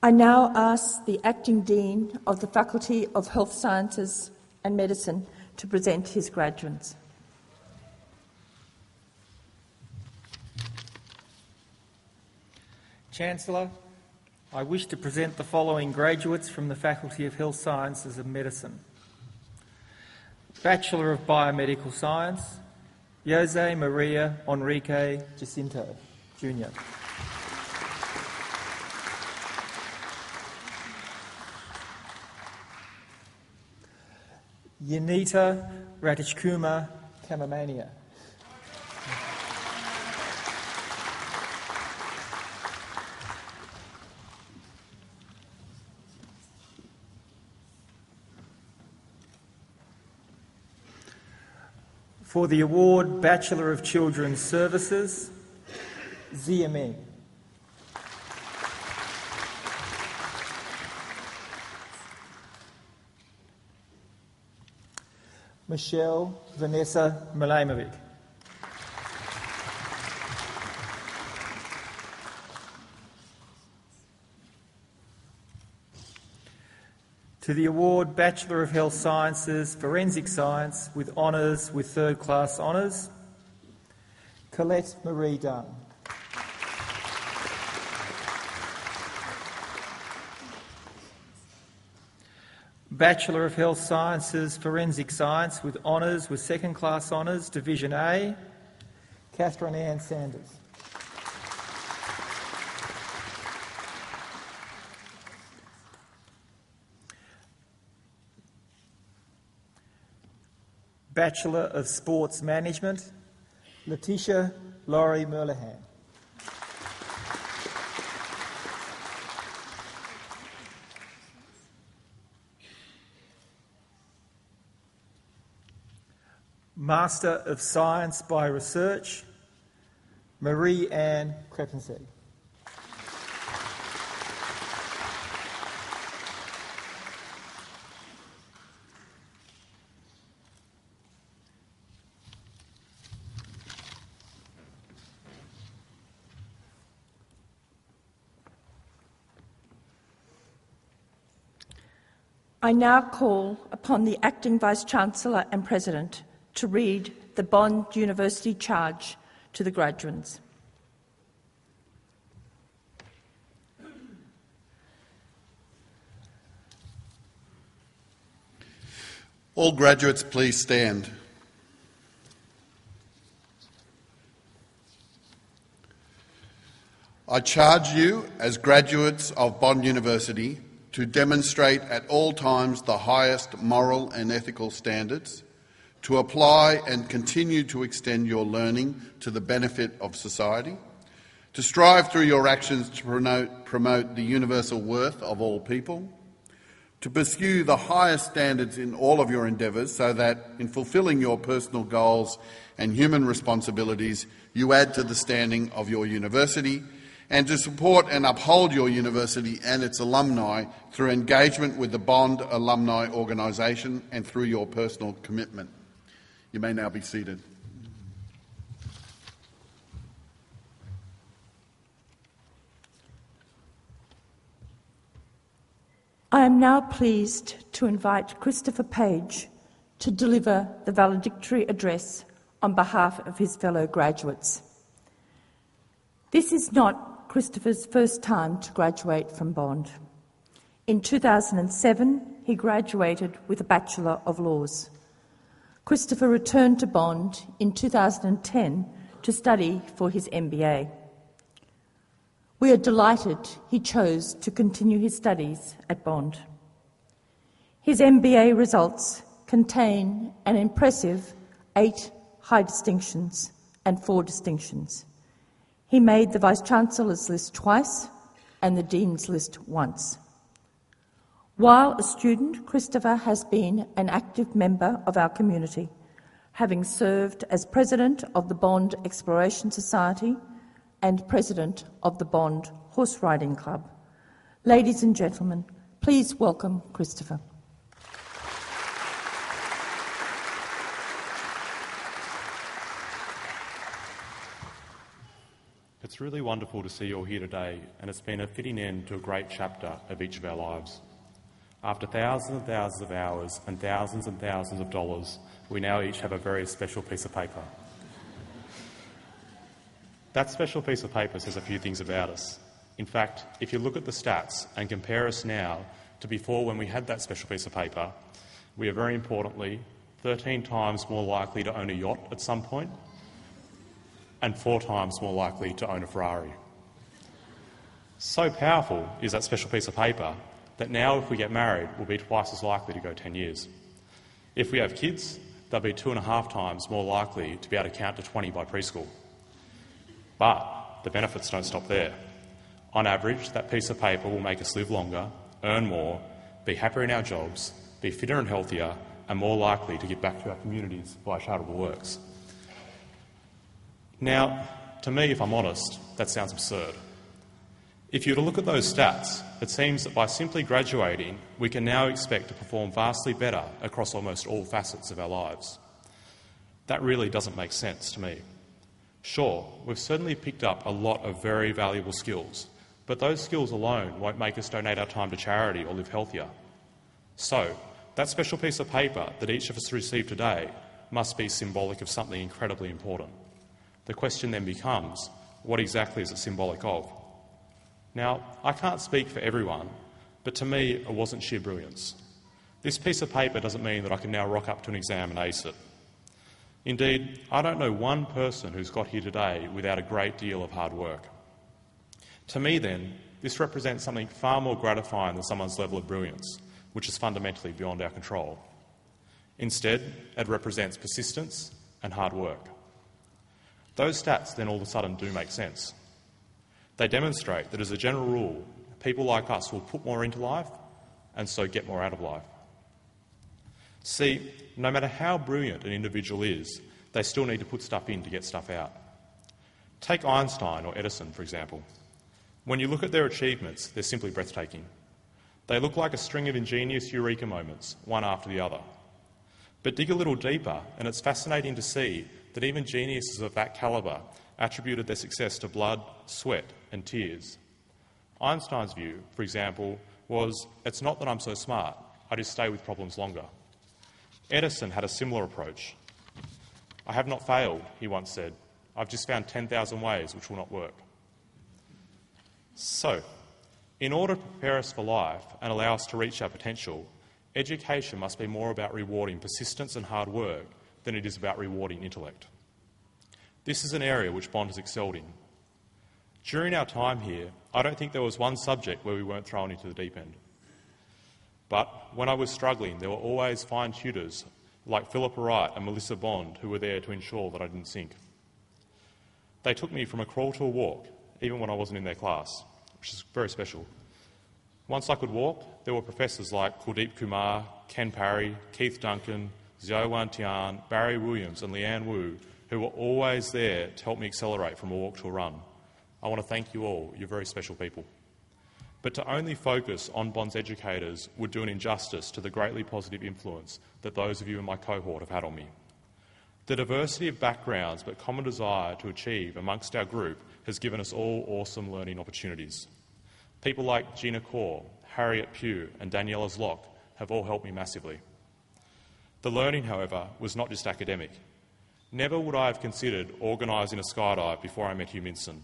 I now ask the Acting Dean of the Faculty of Health Sciences and Medicine to present his graduates. Chancellor, I wish to present the following graduates from the Faculty of Health Sciences and Medicine. Bachelor of Biomedical Science, Jose Maria Enrique Jacinto, Jr. Yanita Ratishkumar Kamamania. For the award Bachelor of Children's Services, Zia Meng. Michelle Vanessa Milamovic. To the award Bachelor of Health Sciences, Forensic Science with honours with third-class honours, Colette Marie Dunn. Bachelor of Health Sciences, Forensic Science with honours with second-class honours, Division A, Catherine Ann Sanders. Bachelor of Sports Management, Letitia Laurie Merlihan. Master of Science by Research, Marie Ann Crepinsetti. I now call upon the Acting Vice-Chancellor and President to read the Bond University charge to the graduates. All graduates, please stand. I charge you as graduates of Bond University to demonstrate at all times the highest moral and ethical standards, to apply and continue to extend your learning to the benefit of society, to strive through your actions to promote the universal worth of all people, to pursue the highest standards in all of your endeavours so that in fulfilling your personal goals and human responsibilities you add to the standing of your university, and to support and uphold your university and its alumni through engagement with the Bond Alumni Organisation and through your personal commitment. You may now be seated. I am now pleased to invite Christopher Page to deliver the valedictory address on behalf of his fellow graduates. This is not Christopher's first time to graduate from Bond. In 2007, he graduated with a Bachelor of Laws. Christopher returned to Bond in 2010 to study for his MBA. We are delighted he chose to continue his studies at Bond. His MBA results contain an impressive 8 high distinctions and 4 distinctions. He made the Vice-Chancellor's list twice and the Dean's list once. While a student, Christopher has been an active member of our community, having served as President of the Bond Exploration Society and President of the Bond Horse Riding Club. Ladies and gentlemen, please welcome Christopher. It's really wonderful to see you all here today, and it's been a fitting end to a great chapter of each of our lives. After thousands and thousands of hours and thousands of dollars, we now each have a very special piece of paper. That special piece of paper says a few things about us. In fact, if you look at the stats and compare us now to before when we had that special piece of paper, we are very importantly 13 times more likely to own a yacht at some point, and 4 times more likely to own a Ferrari. So powerful is that special piece of paper that now if we get married, we'll be twice as likely to go 10 years. If we have kids, they'll be 2.5 times more likely to be able to count to 20 by preschool. But the benefits don't stop there. On average, that piece of paper will make us live longer, earn more, be happier in our jobs, be fitter and healthier, and more likely to give back to our communities via charitable works. Now, to me, if I'm honest, that sounds absurd. If you were to look at those stats, it seems that by simply graduating, we can now expect to perform vastly better across almost all facets of our lives. That really doesn't make sense to me. Sure, we've certainly picked up a lot of very valuable skills, but those skills alone won't make us donate our time to charity or live healthier. So, that special piece of paper that each of us received today must be symbolic of something incredibly important. The question then becomes, what exactly is it symbolic of? Now, I can't speak for everyone, but to me, it wasn't sheer brilliance. This piece of paper doesn't mean that I can now rock up to an exam and ace it. Indeed, I don't know one person who's got here today without a great deal of hard work. To me, then, this represents something far more gratifying than someone's level of brilliance, which is fundamentally beyond our control. Instead, it represents persistence and hard work. Those stats then all of a sudden do make sense. They demonstrate that as a general rule, people like us will put more into life and so get more out of life. See, no matter how brilliant an individual is, they still need to put stuff in to get stuff out. Take Einstein or Edison, for example. When you look at their achievements, they're simply breathtaking. They look like a string of ingenious eureka moments, one after the other. But dig a little deeper, and it's fascinating to see that even geniuses of that calibre attributed their success to blood, sweat and tears. Einstein's view, for example, was, it's not that I'm so smart, I just stay with problems longer. Edison had a similar approach. I have not failed, he once said. I've just found 10,000 ways which will not work. So, in order to prepare us for life and allow us to reach our potential, education must be more about rewarding persistence and hard work than it is about rewarding intellect. This is an area which Bond has excelled in. During our time here, I don't think there was one subject where we weren't thrown into the deep end. But when I was struggling, there were always fine tutors like Philippa Wright and Melissa Bond who were there to ensure that I didn't sink. They took me from a crawl to a walk, even when I wasn't in their class, which is very special. Once I could walk, there were professors like Kuldeep Kumar, Ken Parry, Keith Duncan, Xiao Wan Tian, Barry Williams and Leanne Wu, who were always there to help me accelerate from a walk to a run. I want to thank you all. You're very special people. But to only focus on Bond's educators would do an injustice to the greatly positive influence that those of you in my cohort have had on me. The diversity of backgrounds but common desire to achieve amongst our group has given us all awesome learning opportunities. People like Gina Kaur, Harriet Pugh and Daniela Zlock have all helped me massively. The learning, however, was not just academic. Never would I have considered organising a skydive before I met Hugh Minson.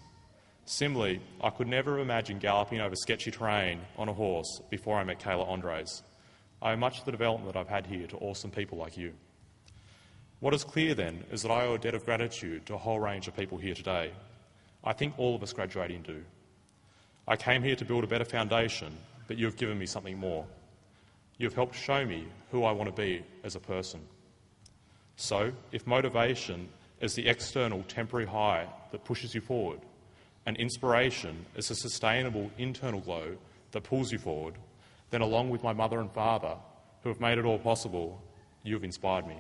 Similarly, I could never have imagined galloping over sketchy terrain on a horse before I met Kayla Andres. I owe much of the development that I've had here to awesome people like you. What is clear then is that I owe a debt of gratitude to a whole range of people here today. I think all of us graduating do. I came here to build a better foundation, but you have given me something more. You have helped show me who I want to be as a person. So, if motivation is the external temporary high that pushes you forward, and inspiration is a sustainable internal glow that pulls you forward, then along with my mother and father, who have made it all possible, you have inspired me.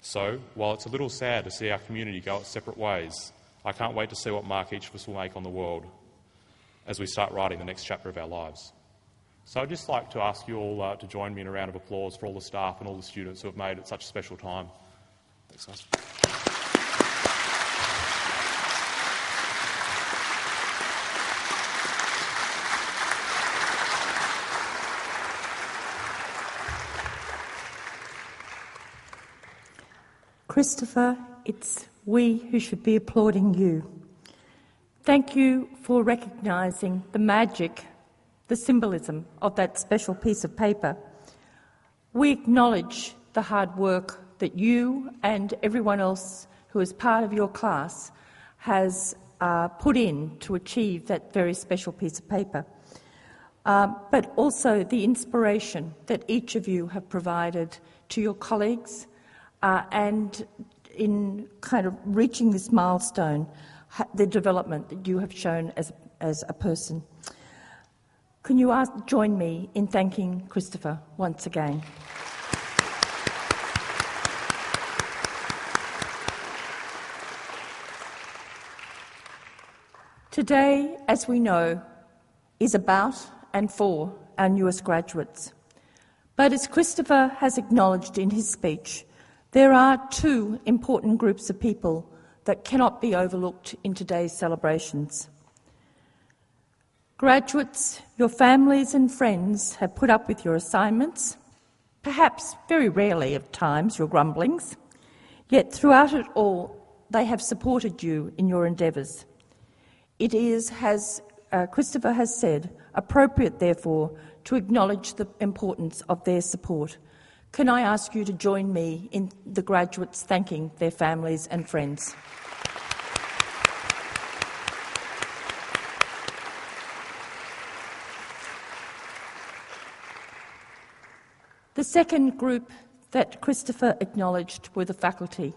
So, while it's a little sad to see our community go its separate ways, I can't wait to see what mark each of us will make on the world as we start writing the next chapter of our lives. So I'd just like to ask you all to join me in a round of applause for all the staff and all the students who have made it such a special time. Thanks, guys. Christopher, it's we who should be applauding you. Thank you for recognising the magic, the symbolism of that special piece of paper. We acknowledge the hard work that you and everyone else who is part of your class has put in to achieve that very special piece of paper, but also the inspiration that each of you have provided to your colleagues and in kind of reaching this milestone, the development that you have shown as a person. Can you join me in thanking Christopher once again? Today, as we know, is about and for our newest graduates. But as Christopher has acknowledged in his speech, there are two important groups of people that cannot be overlooked in today's celebrations. Graduates, your families and friends have put up with your assignments, perhaps very rarely at times your grumblings, yet throughout it all they have supported you in your endeavours. It is, as Christopher has said, appropriate therefore to acknowledge the importance of their support. Can I ask you to join me in the graduates thanking their families and friends? The second group that Christopher acknowledged were the faculty.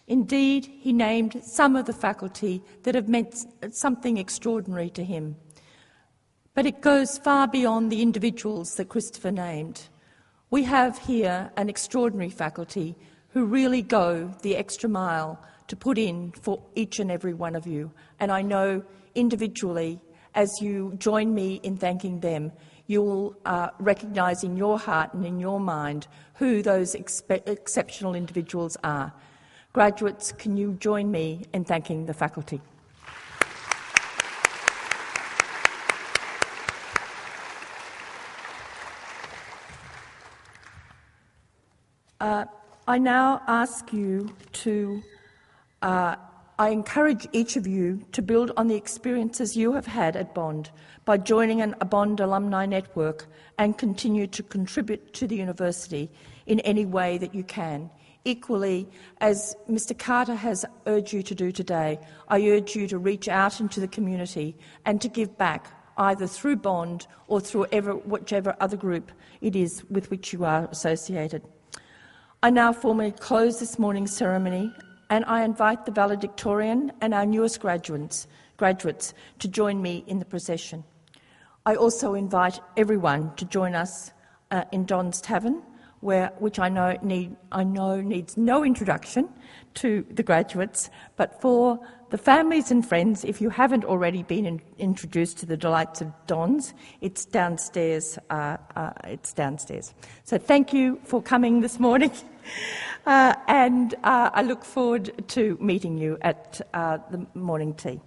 Indeed, he named some of the faculty that have meant something extraordinary to him. But it goes far beyond the individuals that Christopher named. We have here an extraordinary faculty who really go the extra mile to put in for each and every one of you. And I know individually, as you join me in thanking them, you will recognise in your heart and in your mind who those exceptional individuals are. Graduates, can you join me in thanking the faculty? I now ask you to, I encourage each of you to build on the experiences you have had at Bond by joining a Bond alumni network and continue to contribute to the university in any way that you can. Equally, as Mr Carter has urged you to do today, I urge you to reach out into the community and to give back, either through Bond or through whichever other group it is with which you are associated. I now formally close this morning's ceremony, and I invite the valedictorian and our newest graduates to join me in the procession. I also invite everyone to join us in Don's Tavern, which I know needs no introduction to the graduates, but for the families and friends, if you haven't already been introduced to the delights of Don's, it's downstairs. So thank you for coming this morning, and I look forward to meeting you at the morning tea.